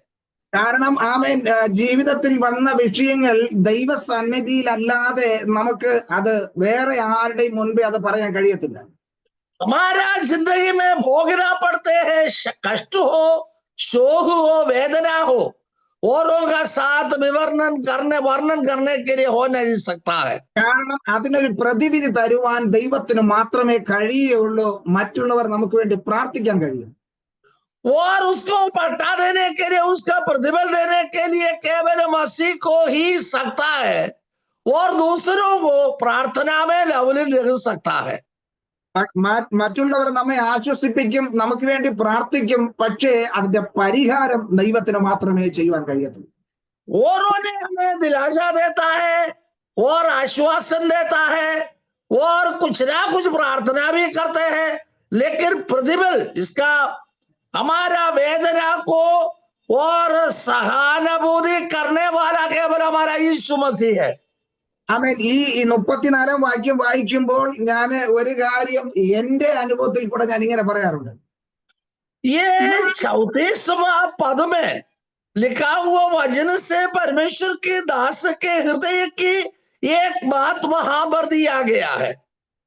കാരണം ആമേൻ ജീവിതത്തിൽ വന്ന വിഷയങ്ങൾ ദൈവസന്നിധിയിലല്ലാതെ നമുക്ക് അത് വേറെ ആരുടെയും മുൻപേ അത് പറയാൻ കഴിയത്തില്ല. हमारा जिंदगी में भोगना पड़ते हैं, कष्ट हो, शोक हो, वेदना हो, औरों का साथ वर्णन करने के लिए हो नहीं सकता है। കാരണം അതിനൊരു പ്രതിവിധി തരുവാൻ ദൈവത്തിന് മാത്രമേ കഴിയുള്ളൂ. മറ്റുള്ളവർ നമുക്ക് വേണ്ടി പ്രാർത്ഥിക്കാൻ കഴിയും. और उसको पलटा देने के लिए, उसका प्रतिबल देने के लिए केवल मसीह को ही सकता है, और दूसरों को प्रार्थना में लवली लिख सकता है। മറ്റുള്ളവർ നമ്മെ ആശ്വസിപ്പിക്കും, നമുക്ക് വേണ്ടി പ്രാർത്ഥിക്കും, പക്ഷേ അതിന്റെ പരിഹാരം ദൈവത്തിന് മാത്രമേ ചെയ്യുവാൻ കഴിയത്തുള്ളൂ. औरों ने हमें दिलासा देता है और आश्वासन देता है और कुछ ना कुछ प्रार्थना भी करते हैं, लेकिन प्रतिबल इसका हमारा वेदना को और सहानुभूति करने वाला केवल हमारा यीशु मसीह है। ആമേൻ. ഈ 34 വാക്യം വായിക്കുമ്പോൾ ഞാൻ ഒരു കാര്യം എന്റെ അനുഭവത്തിൽ കൂടെ ഞാൻ ഇങ്ങനെ പറയാറുണ്ട്. ये 34वां पद में लिखा हुआ वचन से परमेश्वर के दास के हृदय की एक बात वहां पर दिया गया है।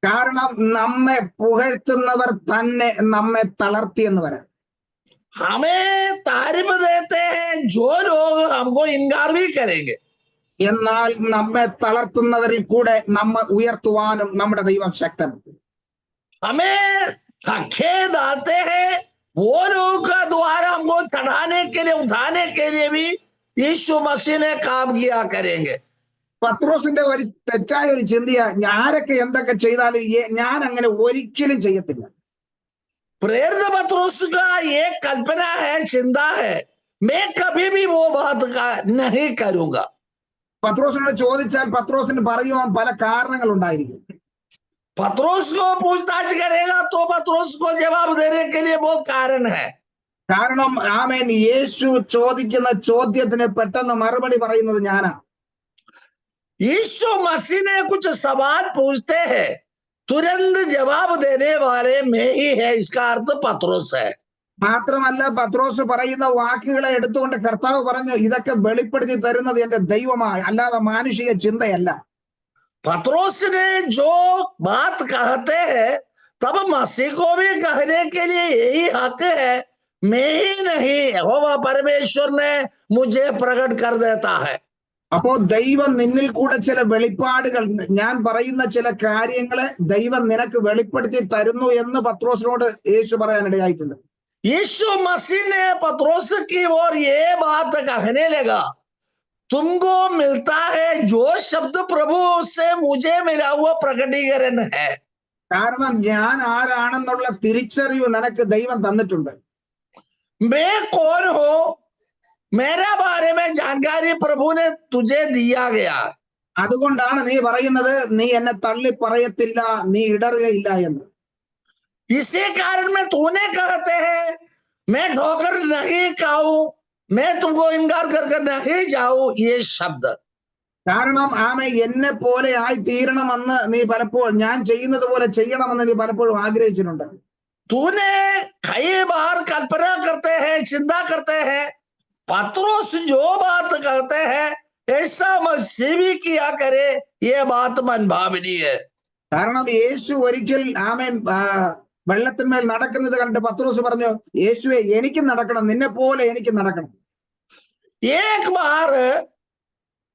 കാരണം നമ്മെ പുകഴ്ത്തുന്നവർ തന്നെ നമ്മെ തളർത്തി എന്ന് വരാം. हमें तारीफ देते हैं जो लोग हमको इनकार भी करेंगे, എന്നാൽ നമ്മെ തളർത്തുന്നവരിൽ കൂടെ നമ്മെ ഉയർത്തുവാനും നമ്മുടെ ദൈവം ശക്തൻ. हमें धक्के डालते हैं वो लोग का द्वारा हमको चढ़ाने के लिए, उठाने के लिए भी यीशु मसीह ने काम किया करेंगे। പത്രോസിന്റെ ഒരു തെറ്റായ ഒരു ചിന്തയാ, ആരൊക്കെ എന്തൊക്കെ ചെയ്താലും ഞാൻ അങ്ങനെ ഒരിക്കലും ചെയ്യത്തില്ല. प्रेरित पत्रोस का ये कल्पना है, चिंता है, मैं कभी भी वो बात का नहीं करूंगा। പത്രോസിനോട് ചോദിച്ചാൽ പത്രോസിന് പറയുവാൻ പല കാരണങ്ങൾ ഉണ്ടായിരിക്കും. पत्रोस को पूछताछ करेगा तो पत्रोस को जवाब देने के लिए बहुत कारण है। കാരണം ആമേൻ, യേശു ചോദിക്കുന്ന ചോദ്യത്തിന് പെട്ടെന്ന് മറുപടി പറയുന്നത് ഞാനാ. यीशु मसीह ने कुछ सवाल पूछते हैं, तुरंत जवाब देने वाले मैं ही है, इसका अर्थ पत्रोस है। മാത്രമല്ല, പത്രോസ് പറയുന്ന വാക്കുകളെ എടുത്തുകൊണ്ട് കർത്താവ് പറഞ്ഞു, ഇതൊക്കെ വെളിപ്പെടുത്തി തരുന്നത് എന്റെ ദൈവമായി, അല്ലാതെ മാനുഷിക ചിന്തയല്ല. पत्रोस ने जो बात कहते हैं तब मसीह को भी कहने के लिए यही हक है, मैं ही नहीं, यहोवा परमेश्वर ने मुझे प्रकट कर देता है। അപ്പോ ദൈവം നിന്നിൽ കൂടെ ചില വെളിപ്പാടുകൾ, ഞാൻ പറയുന്ന ചില കാര്യങ്ങളെ ദൈവം നിനക്ക് വെളിപ്പെടുത്തി തരുന്നു എന്ന് പത്രോസിനോട് യേശു പറയാനിടയായിട്ടുണ്ട്. यीशु मसीह ने पत्रोस की ओर ये बात कहने लगा, तुमको मिलता है जो शब्द प्रभु से मुझे मिला हुआ प्रकटीकरण है। കാരണം ഞാൻ ആരാണെന്നുള്ള തിരിച്ചറിവ് നിനക്ക് ദൈവം തന്നിട്ടുണ്ട്. मैं कौन हूं, मेरा बारे में जानकारी प्रभु ने तुझे दिया गया। അതുകൊണ്ടാണ് നീ പറയുന്നത്, നീ എന്നെ തള്ളി പറയത്തില്ല, നീ ഇടറുകയില്ല എന്ന്. इसी कारण में तूने कहते हैं मैं ठोकर नहीं खाऊं, मैं तुमको इनकार कर नहीं जाऊं, ये शब्द। കാരണം ആമേ, എന്നെ പോലെ ആയി തീരണമെന്ന് നീ പലപ്പോഴും, ഞാൻ ചെയ്യുന്നത് പോലെ ചെയ്യണമെന്ന് നീ പലപ്പോഴും ആഗ്രഹിച്ചിട്ടുണ്ട്. तूने कई बार कल्पना करते हैं, चिंता करते हैं, पत्रोस जो बात करते हैं ऐसा मसीह भी किया करे, ये बात मनभावनी है। കാരണം യേശു ഒരിക്കൽ ആമേൻ വെള്ളത്തിന്മേൽ നടക്കുന്നത് കണ്ട് പത്രോസ് പറഞ്ഞു, യേശുവെ എനിക്ക് നടക്കണം, നിന്നെ പോലെ എനിക്ക് നടക്കണം. एक बार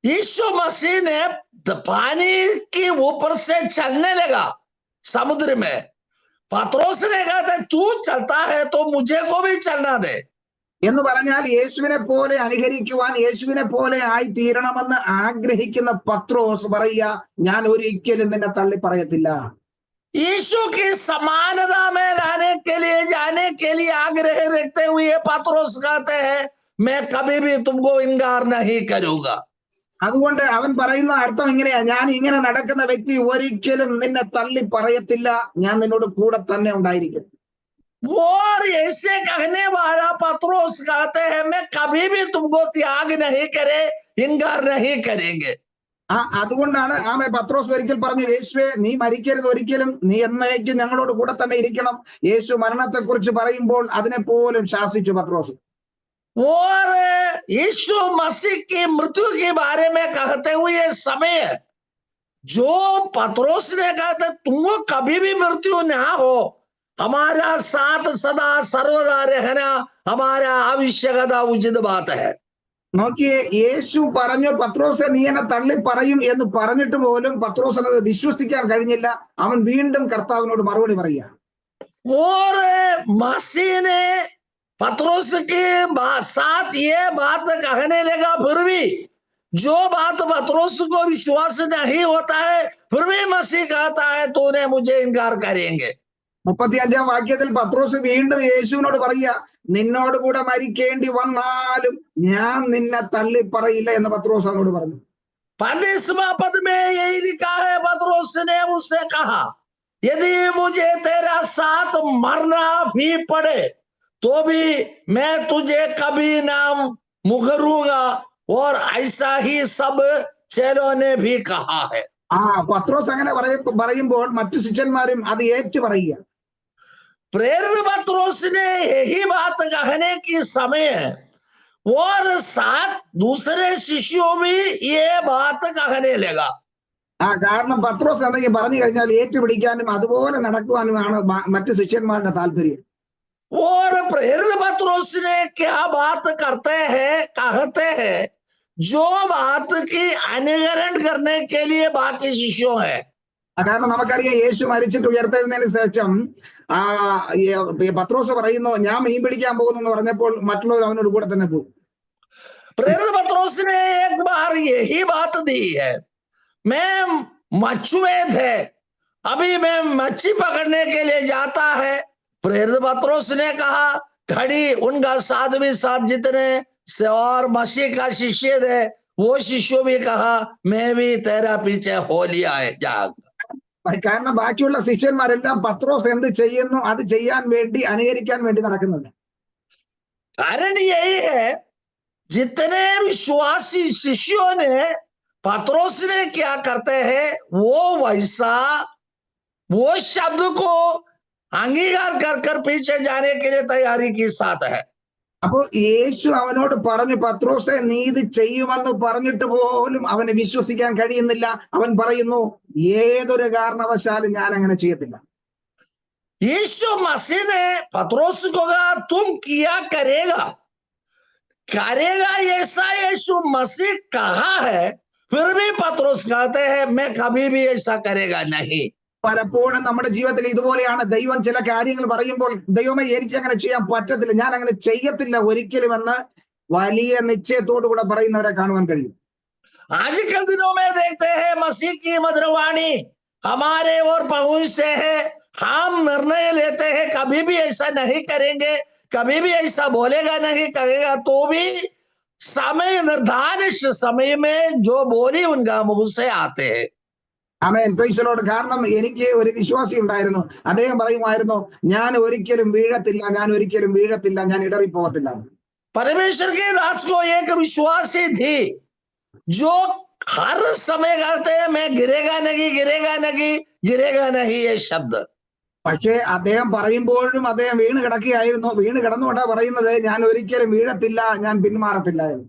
यीशु मसीह ने पानी के ऊपर से चलने लगा समुद्र में, पत्रोस ने कहा था तू चलता है तो मुझे को भी चलना दे। എന്ന് പറഞ്ഞാൽ യേശുവിനെ പോലെ അനുകരിക്കുവാൻ, യേശുവിനെ പോലെ ആയി തീരണമെന്ന് ആഗ്രഹിക്കുന്ന പത്രോസ് പറയുക, ഞാൻ ഒരിക്കലും നിന്നെ തള്ളി പറയത്തില്ല. यीशु की समानता में लाने के लिए, जाने के लिए आग्रह रखते हुए पत्रोस कहते हैं मैं कभी भी तुमको इनकार नहीं करूंगा। അതുകൊണ്ട് അവൻ പറയുന്ന അർത്ഥം ഇങ്ങനെയാ, ഞാൻ ഇങ്ങനെ നടക്കുന്ന വ്യക്തി ഒരിക്കലും നിന്നെ തള്ളി പറയത്തില്ല, ഞാൻ നിന്നോട് കൂടെ തന്നെ ഉണ്ടായിരിക്കും. और ऐसे कहने वाला पत्रोस कहते हैं मैं कभी भी तुमको त्याग नहीं करे, इनकार नहीं करेंगे। അതുകൊണ്ടാണ് ആമേ പത്രോസ് ഒരിക്കൽ പറഞ്ഞു, യേശുവെ നീ മരിക്കരുത് ഒരിക്കലും, നീ എന്നേക്കും ഞങ്ങളോട് കൂടെ തന്നെ ഇരിക്കണം. യേശു മരണത്തെ കുറിച്ച് പറയുമ്പോൾ അതിനെ പോലും ശാസിച്ചു പത്രോസ്. और यीशु मसीह की मृत्यु के बारे में कहते हुए समय जो पत्रोस ने कहा था तुमको कभी भी मृत्यु ना हो, हमारा साथ सदा सर्वदा रहना हमारा आवश्यकता उचित बात है। നോക്കിയേ, യേശു പറഞ്ഞു പത്രോസെ നീ എന്നെ തള്ളി പറയും എന്ന് പറഞ്ഞിട്ട് പോലും പത്രോസിന് അത് വിശ്വസിക്കാൻ കഴിഞ്ഞില്ല. അവൻ വീണ്ടും കർത്താവിനോട് മറുപടി പറയുക. और मसीह ने पतरस के साथ ये बात कहने लगा, फिर भी जो बात पतरस को विश्वास नहीं होता है, फिर भी मसीह कहता है तूने मुझे इनकार करेंगे। 35-ാം വാക്യത്തിൽ പത്രോസ് വീണ്ടും യേശുവിനോട് പറയുക, നിന്നോട് കൂടെ മരിക്കേണ്ടി വന്നാലും ഞാൻ നിന്നെ തള്ളി പറയില്ല എന്ന് പത്രോസ് അവനോട് പറഞ്ഞു. 35वां पद में यही लिखा है, पतरस ने उससे कहा यदि मुझे तेरा साथ मरना भी पड़े तो भी मैं तुझे कभी ना मुकरूंगा, और ऐसा ही सब चेलों ने भी कहा है. പത്രോസ് അങ്ങനെ പറയുമ്പോൾ മറ്റു ശിഷ്യന്മാരും അത് ഏറ്റു പറയുക. प्रेरित पतरस ने यही बात कहने की समय और साथ दूसरे शिष्यों भी ये बात कहने लगा. കാരണം പത്രോസ് എന്തെങ്കിലും പറഞ്ഞു കഴിഞ്ഞാൽ ഏറ്റുപിടിക്കാനും അതുപോലെ നടക്കുവാനുമാണ് മറ്റു ശിഷ്യന്മാരുടെ താല്പര്യം. और प्रेरित पतरस ने क्या बात करते हैं, कहते हैं जो बात की अनुकरण करने के लिए बाकी शिष्यों है. കാരണം നമുക്കറിയാം യേശു മരിച്ചിട്ട് ഉയർത്തെഴുന്നതിന് ശേഷം പത്രോസ് പറയുന്നു ഞാൻ മീൻ പിടിക്കാൻ പോകുന്നു എന്ന് പറഞ്ഞപ്പോൾ മറ്റുള്ളവർ അവനോട് കൂടെ തന്നെ പോകും. प्रेरित पतरस ने एक बार यही बात दी है, मैं मछुआरा है, अभी मैं मच्छी पकड़ने के लिए जाता है. प्रेरित पतरस ने कहा खड़ी उनका साथ भी साथ जितने से और मसीह का शिष्य थे वो शिष्यों भी कहा मैं भी तेरा पीछे हो लिया है जाग. കാരണം ബാക്കിയുള്ള ശിഷ്യന്മാരെല്ലാം പത്രോസ് എന്ത് ചെയ്യുന്നു അത് ചെയ്യാൻ വേണ്ടി അനുകരിക്കാൻ വേണ്ടി നടക്കുന്നുണ്ട്. कारण यही है, जितने विश्वासी शिष्यों ने पतरस ने क्या करते हैं वो वैसा वो शब्द को अंगीकार कर कर पीछे जाने के लिए तैयारी के साथ है. അപ്പോ യേശു അവനോട് പറഞ്ഞു, പത്രോസെ നീ ഇത് ചെയ്യുമെന്ന് പറഞ്ഞിട്ട് പോലും അവനെ വിശ്വസിക്കാൻ കഴിയുന്നില്ല. അവൻ പറയുന്നു ഏതൊരു കാരണവശാലും ഞാൻ അങ്ങനെ ചെയ്യത്തില്ല. यीशु मसीह ने पतरस को कहा तुम किया करेगा ऐसा यीशु मसीह कहा है, फिर भी पतरस कहते हैं मैं कभी भी ऐसा करेगा नहीं. പലപ്പോഴും നമ്മുടെ ജീവിതത്തിൽ ഇതുപോലെയാണ്. ദൈവം ചില കാര്യങ്ങൾ പറയുമ്പോൾ ദൈവമേ എനിക്ക് അങ്ങനെ ചെയ്യാൻ പറ്റത്തില്ല, ഞാൻ അങ്ങനെ ചെയ്യത്തില്ല ഒരിക്കലും എന്ന് വലിയ നിശ്ചയത്തോടു കൂടെ പറയുന്നവരെ കാണുവാൻ കഴിയും. आजकल दिनों में देखते हैं मसीह की मधुरवाणी हमारे और पहुंचते हैं, हम निर्णय लेते हैं कभी भी ऐसा नहीं करेंगे, कभी भी ऐसा बोलेगा नहीं, करेगा तो भी समय निर्धारित समय में जो बोली उनका मुंह से आते हैं. ആമേൻ, പ്രൈസ് ദി ലോർഡ്. കാരണം എനിക്ക് ഒരു വിശ്വാസി ഉണ്ടായിരുന്നു, അദ്ദേഹം പറയുമായിരുന്നു ഞാൻ ഒരിക്കലും വീഴത്തില്ല, ഞാൻ ഒരിക്കലും വീഴത്തില്ല, ഞാൻ ഇടറിപ്പോകത്തില്ല. परमेश्वर के दास को एक विश्वासी थी जो हर समय कहते हैं मैं गिरेगा नहीं गिरेगा नहीं गिरेगा नहीं ये शब्द. പക്ഷേ അദ്ദേഹം പറയുമ്പോഴും അദ്ദേഹം വീണ് കിടക്കുകയായിരുന്നു. വീണ് കിടന്നുകൊണ്ടാ പറയുന്നത് ഞാൻ ഒരിക്കലും വീഴത്തില്ല, ഞാൻ പിന്മാറത്തില്ല എന്ന്.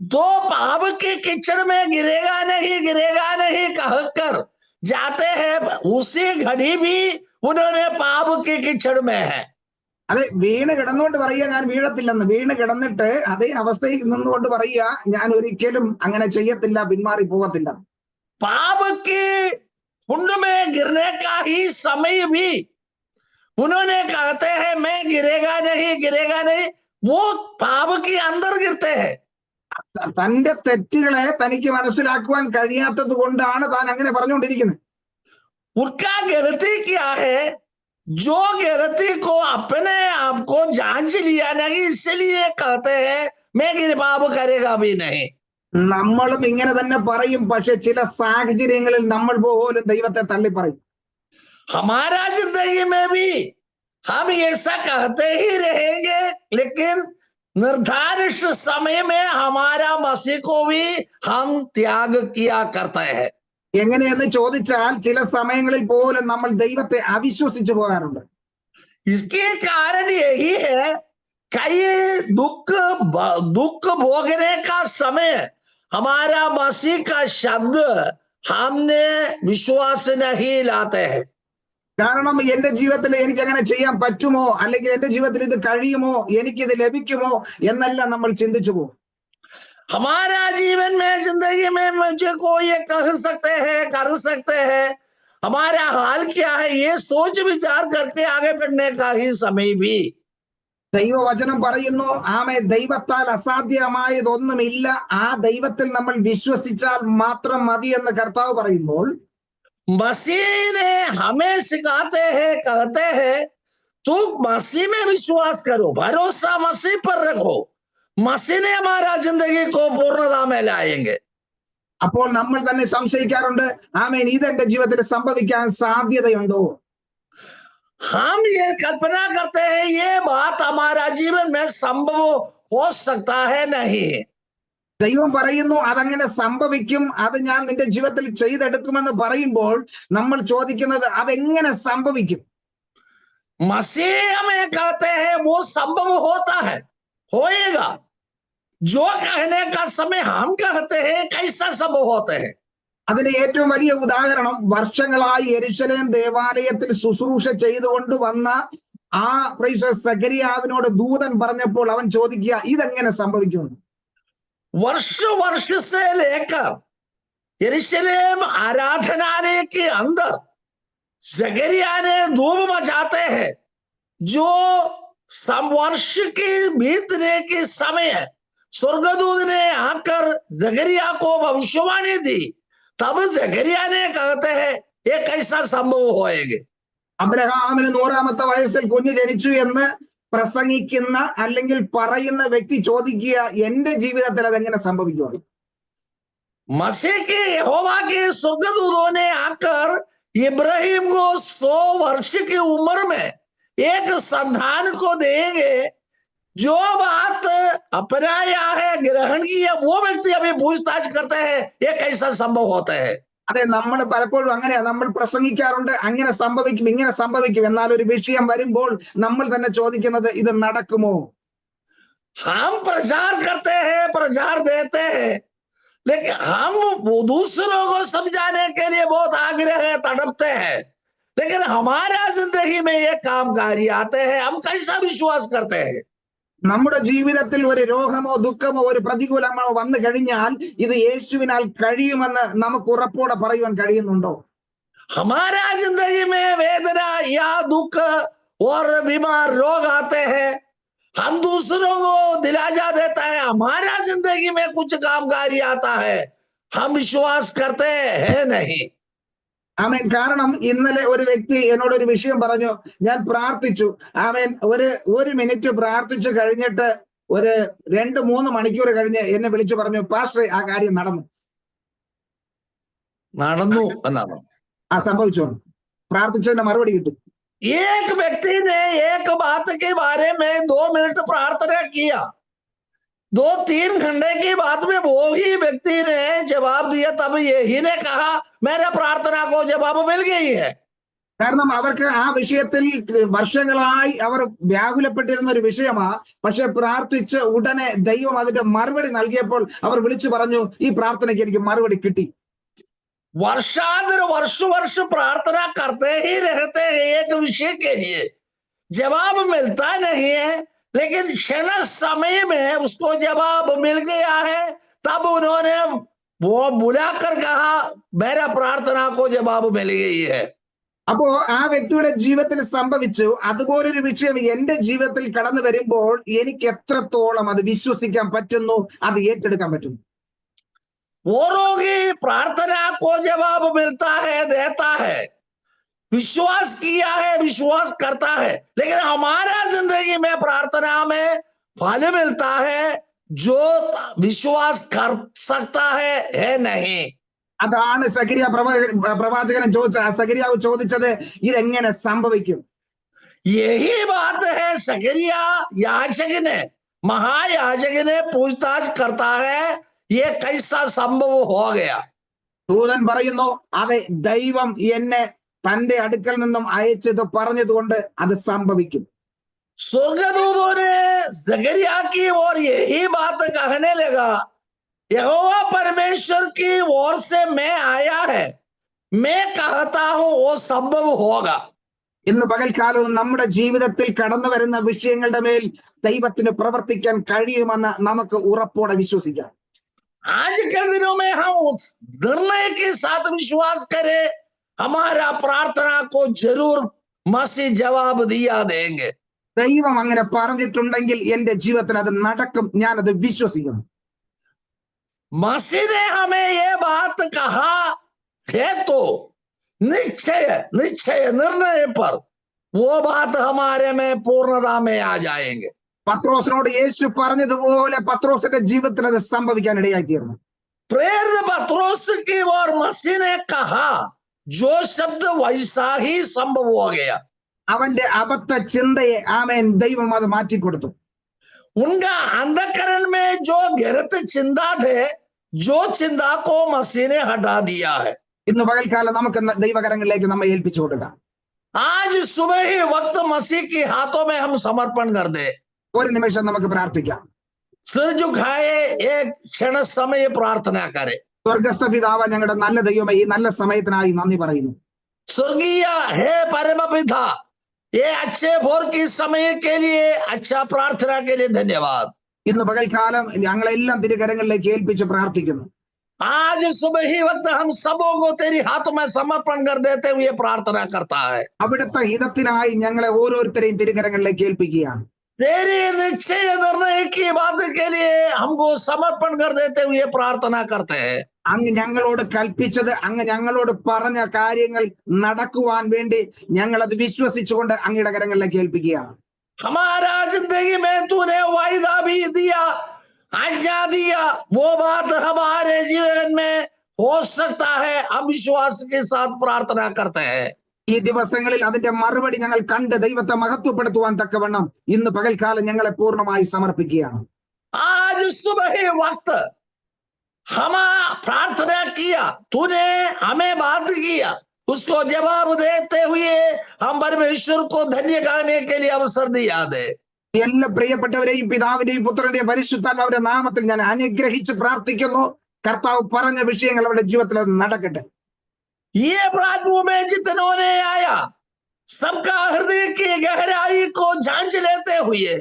दो पाप के कीचड़ में गिरेगा नहीं कहकर जाते हैं, उसी घड़ी भी उन्होंने पाप के कीचड़ में है. അതെ, വീണ് കിടന്നുകൊണ്ട് പറയുക ഞാൻ വീഴത്തില്ലെന്ന്. വീണ് കിടന്നിട്ട് അതേ അവസ്ഥയിൽ നിന്നുകൊണ്ട് പറയുക ഞാൻ ഒരിക്കലും അങ്ങനെ ചെയ്യത്തില്ല, പിന്മാറി പോകത്തില്ല. पाप के कुंड में गिरने का ही समय भी उन्होंने कहते हैं मैं गिरेगा नहीं, वो पाप के अंदर गिरते हैं. തന്റെ തെറ്റുകളെ തനിക്ക് മനസ്സിലാക്കുവാൻ കഴിയാത്തത് കൊണ്ടാണ് താൻ അങ്ങനെ പറഞ്ഞുകൊണ്ടിരിക്കുന്നത്. उनका गलती क्या है, जो गलती को अपने आप को जांच लिया नहीं, इसलिए कहते हैं मैं पाप करेगा भी नहीं. നമ്മളും ഇങ്ങനെ തന്നെ പറയും, പക്ഷെ ചില സാഹചര്യങ്ങളിൽ നമ്മൾ പോലും ദൈവത്തെ തള്ളി പറയും. हमारा जिंदगी में भी हम ऐसा कहते ही रहेंगे, लेकिन निर्धारित समय में हमारा मसीह को भी हम त्याग किया करते हैं. എങ്ങനെയെന്ന് ചോദിച്ചാൽ ചില സമയങ്ങളിൽ പോലും നമ്മൾ ദൈവത്തെ അവിശ്വസിച്ചു പോകാറുണ്ട്. इसके कारण यही है, कई दुख भोगने का समय हमारा मसीह का शब्द हमने विश्वास नहीं लाते हैं. കാരണം എന്റെ ജീവിതത്തിൽ എനിക്ക് അങ്ങനെ ചെയ്യാൻ പറ്റുമോ, അല്ലെങ്കിൽ എന്റെ ജീവിതത്തിൽ ഇത് കഴിയുമോ, എനിക്കിത് ലഭിക്കുമോ എന്നെല്ലാം നമ്മൾ ചിന്തിച്ചു പോകും. हमारा जीवन में जिंदगी में मुझे को ये कह सकते हैं कर सकते हैं, हमारा हाल क्या है ये सोच विचार करके आगे बढ़ने का ही समय भी ദൈവവചനം പറയുന്നു ആമേ ദൈവത്താൽ അസാധ്യമായതൊന്നുമില്ല, ആ ദൈവത്തിൽ നമ്മൾ വിശ്വസിച്ചാൽ മാത്രം മതി എന്ന് കർത്താവ് പറയുമ്പോൾ मसीह ने हमें सिखाते हैं, कहते हैं तू मसीह में विश्वास करो, भरोसा मसीह पर रखो, मसीह ने हमारा जिंदगी को पूर्णता में लाएंगे। അപ്പോൾ നമ്മൾ തന്നെ സംശയിക്കാറുണ്ട്, ആമേൻ ഇതെന്റെ ജീവിതത്തിൽ സംഭവിക്കാൻ സാധ്യതയുണ്ടോ? हम ये कल्पना करते हैं ये बात हमारा जीवन में संभव हो सकता है नहीं। ദൈവം പറയുന്നു അതങ്ങനെ സംഭവിക്കും, അത് ഞാൻ നിന്റെ ജീവിതത്തിൽ ചെയ്തെടുക്കുമെന്ന് പറയുമ്പോൾ നമ്മൾ ചോദിക്കുന്നത് അതെങ്ങനെ സംഭവിക്കും? मसीह हमें कहते हैं वो संभव होता है, होएगा। जो कहने का समय हम कहते हैं कैसा संभव होते हैं। അതിന് ഏറ്റവും വലിയ ഉദാഹരണം വർഷങ്ങളായി യെരൂശലേം ദേവാലയത്തിൽ ശുശ്രൂഷ ചെയ്തുകൊണ്ട് വന്ന ആ സഖരിയാവിനോട് ദൂതൻ പറഞ്ഞപ്പോൾ അവൻ ചോദിക്കുക ഇതെങ്ങനെ സംഭവിക്കുമെന്ന്. वर्ष वर्ष से लेकर यरूशलेम आराधनालय के अंदर जकरिया ने धूम मचाते हैं, जो वर्ष के बीतने के समय स्वर्गदूत ने आकर जकरिया को भविष्यवाणी दी, तब जकरिया ने कहते हैं ये कैसा संभव होएगा। അബ്രഹാമിന് 100-ാമത്തെ വയസ്സിൽ കുഞ്ഞ് ജനിച്ചു എന്ന് പ്രസംഗിക്കുന്ന അല്ലെങ്കിൽ പറയുന്ന വ്യക്തി ചോദിക്കുക എന്റെ ജീവിതത്തിൽ അതെങ്ങനെ സംഭവിക്കും? मसीह के यहोवा के स्वर्गदूतों ने आकर इब्राहिम को 100 वर्ष की उम्र में एक संतान को देंगे, जो बात अपनाया है, ग्रहण किया, वो व्यक्ति अभी पूछताछ करते हैं ये कैसा संभव होता है। അതെ, നമ്മൾ പലപ്പോഴും അങ്ങനെയാ, നമ്മൾ പ്രസംഗിക്കാറുണ്ട് അങ്ങനെ സംഭവിക്കും ഇങ്ങനെ സംഭവിക്കും, എന്നാൽ ഒരു വിഷയം വരുമ്പോൾ നമ്മൾ തന്നെ ചോദിക്കുന്നത് ഇത് നടക്കുമോ? हम प्रचार करते हैं, प्रचार देते हैं, लेकिन हम दूसरों को समझाने के लिए बहुत आग्रह है, तड़पते हैं, लेकिन हमारा जिंदगी में ये कामकारी आते हैं, हम कैसा विश्वास करते हैं? നമ്മുടെ ജീവിതത്തിൽ ഒരു രോഗമോ ദുഃഖമോ ഒരു പ്രതികൂലമോ വന്നു കഴിഞ്ഞാൽ ഇത് യേശുവിനാൽ കഴിയുമെന്ന് നമുക്ക് ഉറപ്പോടെ പറയുവാൻ കഴിയുന്നുണ്ടോ? हमारा जिंदगी में वेदना या दुख और बीमार रोग आते हैं, हम दूसरों को दिलासा देता है, हमारा जिंदगी में कुछ कामकारी आता है, हम विश्वास करते हैं नहीं। ആമേൻ. കാരണം ഇന്നലെ ഒരു വ്യക്തി എന്നോട് ഒരു വിഷയം പറഞ്ഞു, ഞാൻ പ്രാർത്ഥിച്ചു, ആമേൻ, ഒരു മിനിറ്റ് പ്രാർത്ഥിച്ചു കഴിഞ്ഞിട്ട് ഒരു 2-3 മണിക്കൂർ കഴിഞ്ഞ് എന്നെ വിളിച്ചു പറഞ്ഞു, പാസ്റ്ററെ ആ കാര്യം നടന്നു എന്നാണ് ആ സംഭവിച്ചു, പ്രാർത്ഥിച്ചതിന്റെ മറുപടി കിട്ടും. एक व्यक्ति ने एक बात के बारे में 2 मिनट प्रार्थना किया, 2-3 घंटे की बाद में वो ही व्यक्ति ने जवाब दिया, तब यही ने कहा मेरे प्रार्थना को जवाब मिल गई है। കാരണം അവർക്ക് ആ വിഷയത്തിൽ വർഷങ്ങളായി അവർ വ്യാകുലപ്പെട്ടിരുന്ന ഒരു വിഷയമാ, പക്ഷെ പ്രാർത്ഥിച്ച് ഉടനെ ദൈവം അതിന്റെ മറുപടി നൽകിയപ്പോൾ അവർ വിളിച്ചു പറഞ്ഞു ഈ പ്രാർത്ഥനയ്ക്ക് എനിക്ക് മറുപടി കിട്ടി. वर्षांतर वर्ष प्रार्थना करते ही रहते हैं एक विषय के लिए, जवाब मिलता नहीं है, लेकिन क्षण समय में उसको जवाब मिल गया है, तब उन्होंने वो बुलाकर कहा मेरा प्रार्थना को जवाब मिल गई है। അപ്പോ ആ വ്യക്തിയുടെ ജീവിതത്തിൽ സംഭവിച്ചു അതുപോലൊരു വിഷയം എന്റെ ജീവിതത്തിൽ കടന്നു വരുമ്പോൾ എനിക്ക് എത്രത്തോളം അത് വിശ്വസിക്കാൻ പറ്റുന്നു, അത് ഏറ്റെടുക്കാൻ പറ്റുന്നു? वो रोगी प्रार्थना को जवाब मिलता है, देता है, विश्वास किया है, विश्वास करता है, लेकिन हमारा जिंदगी में प्रार्थना में फल मिलता है जो विश्वास कर सकता है नहीं। അതാണ് പ്രവാചകനെ സഖരിയാവ് ചോദിച്ചത്, ഇതെങ്ങനെ സംഭവിക്കും? यही बात है सकरिया याजक ने, महायाजक ने पूछताछ करता है ये कैसा संभव हो गया। ദൂതൻ പറയുന്നു അതെ, ദൈവം എന്നെ തന്റെ അടുക്കൽ നിന്നും അയച്ചത് പറഞ്ഞതുകൊണ്ട് അത് സംഭവിക്കും. स्वर्गदूतों ने जकरिया की ओर यही बात कहने लगा, यहोवा परमेश्वर की ओर से मैं आया है, मैं कहता हूं वो संभव होगा। ഇന്ന് പകൽക്കാലവും നമ്മുടെ ജീവിതത്തിൽ കടന്നു വരുന്ന വിഷയങ്ങളുടെ മേൽ ദൈവത്തിന് പ്രവർത്തിക്കാൻ കഴിയുമെന്ന് നമുക്ക് ഉറപ്പോടെ വിശ്വസിക്കാം. आज के दिनों में हम निर्णय के साथ विश्वास करें, हमारा प्रार्थना को जरूर मसीह जवाब दिया देंगे। ദൈവം അങ്ങനെ പറഞ്ഞിട്ടുണ്ടെങ്കിൽ എന്റെ ജീവിതത്തിൽ അത് നടക്കും, ഞാനത് വിശ്വസിക്കുന്നു. मसीह ने हमें ये बात कहा है तो निश्चय निश्चय निर्णय पर वो बात हमारे में पूर्णता में आ जाएंगे. പത്രോസിനോട് യേശു പറഞ്ഞതുപോലെ പത്രോസിന്റെ ജീവിതത്തിൽ അത് സംഭവിക്കാൻ ഇടയായി തീർന്നു. प्रेरित पत्रोस की और मसीह ने कहा जो शब्द वैसा ही संभव हो गया. അവന്റെ അബദ്ധ ചിന്തയെ ആമേൻ ദൈവം അത് മാറ്റിക്കൊടുത്തു. उनका अंधकरण में जो गलत चिंता थे, जो चिंता को मसीह ने हटा दिया है. ഇന്ന് പകൽക്കാലം നമുക്ക് ദൈവകരങ്ങളിലേക്ക് നമ്മെ ഏൽപ്പിച്ചു കൊടുക്കാം. आज सुबह ही वक्त मसीह के हाथों में हम समर्पण कर दे. ഒരു നിമിഷം നമുക്ക് പ്രാർത്ഥിക്കാം. सिर झुकाए एक क्षण समय प्रार्थना करे. സ്വർഗസ്ഥ പിതാവ്, ഞങ്ങളുടെ നല്ല ദൈവമേ, ഈ നല്ല സമയത്തിനായി നന്ദി പറയുന്നു. स्वर्गीय हे परम पिता, ये अच्छे भोर की समय के लिए, अच्छा प्रार्थना के लिए धन्यवाद. ഇന്ന് പകൽക്കാലം ഞങ്ങളെല്ലാം തിരുകരങ്ങളിലേക്ക് ഏൽപ്പിച്ച് പ്രാർത്ഥിക്കുന്നു. आज सुबह ही वक्त हम सबों को तेरी हाथ में समर्पण कर देते हुए प्रार्थना करता है. അവിടുത്തെ ഹിതത്തിനായി ഞങ്ങളെ ഓരോരുത്തരെയും തിരുകരങ്ങളിലേക്ക് ഏൽപ്പിക്കുകയാണ്. तेरी निश्चय निर्णय की बात के लिए हमको समर्पण कर देते हुए प्रार्थना करते हैं. അങ്ങ് ഞങ്ങളോട് കൽപ്പിച്ചത്, അങ്ങ് ഞങ്ങളോട് പറഞ്ഞ കാര്യങ്ങൾ നടക്കുവാൻ വേണ്ടി ഞങ്ങൾ അത് വിശ്വസിച്ചുകൊണ്ട് അങ്ങയുടെ കരങ്ങളിലേക്ക് ഏൽപ്പിക്കുകയാണ്. हमारा जिंदगी में तूने वायदा भी दिया, आज्ञा दिया, वो बात हमारे जीवन में हो सकता है. हम विश्वास के साथ प्रार्थना करते हैं. ഈ ദിവസങ്ങളിൽ അതിന്റെ മറുപടി ഞങ്ങൾ കണ്ട് ദൈവത്തെ മഹത്വപ്പെടുത്തുവാൻ തക്കവണ്ണം ഇന്ന് പകൽക്കാലം ഞങ്ങളെ പൂർണ്ണമായി സമർപ്പിക്കുകയാണ്. आज सुबह ही वक्त हम प्रार्थना किया, तूने हमें बात किया, उसको जवाब देते हुए हम परमेश्वर को धन्य कहने के लिए अवसर दिया दे. എല്ലാ പ്രിയപ്പെട്ടവരെയും പിതാവിന്റെയും പുത്രന്റെയും പരിശുദ്ധാത്മാവിന്റെ നാമത്തിൽ ഞാൻ അനുഗ്രഹിച്ച് പ്രാർത്ഥിക്കുന്നു. കർത്താവ് പറഞ്ഞ വിഷയങ്ങൾ അവരുടെ ജീവിതത്തിൽ അത് നടക്കട്ടെ. ये प्रार्थना में जितनों ने आया, सबका हृदय की गहराई को जांच लेते हुए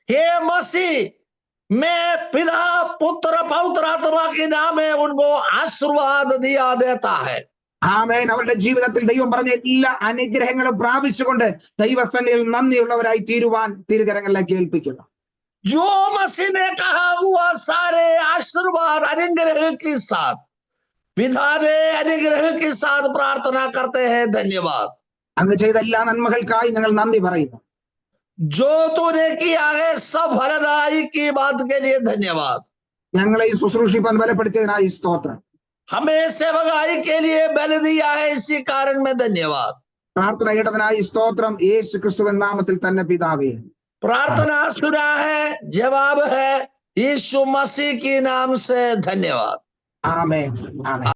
हे मसीह, मैं पिता पुत्र पवित्र आत्मा के नाम में उनको आशीर्वाद दिया देता है. ആമേൻ. അവരുടെ ജീവിതത്തിൽ ദൈവം പറഞ്ഞ എല്ലാ അനുഗ്രഹങ്ങളും പ്രാപിച്ചുകൊണ്ട് ദൈവസന്നിധിയിൽ നന്ദിയുള്ളവരായി തീരുവാൻ തിരുകരങ്ങളിലേക്ക് ഏൽപ്പിക്കുന്നു. जो मसीह ने कहा हुआ सारे आशीर्वाद अनुग्रह के साथ, पिता दे अनुग्रह के साथ प्रार्थना करते हैं. धन्यवाद. അങ്ങ് ചെയ്ത എല്ലാ നന്മകൾക്കായി ഞങ്ങൾ നന്ദി പറയുന്നു. जो तूने किया है सब फलदायी की बात के लिए धन्यवाद. ഞങ്ങളെ ഈ ശുശ്രൂഷിപ്പാൻ ബലപ്പെടുത്തിയതിനായി സ്തോത്രം. हमें सेवकाई के लिए बल दिया है, इसी कारण में धन्यवाद. പ്രാർത്ഥന കേട്ടതിനായി സ്തോത്രം. യേശു ക്രിസ്തുവിൻ നാമത്തിൽ തന്നെ പിതാവേ. प्रार्थना सुना है, जवाब है यीशु मसीह के नाम से. धन्यवाद. ആമേൻ. ആമേൻ.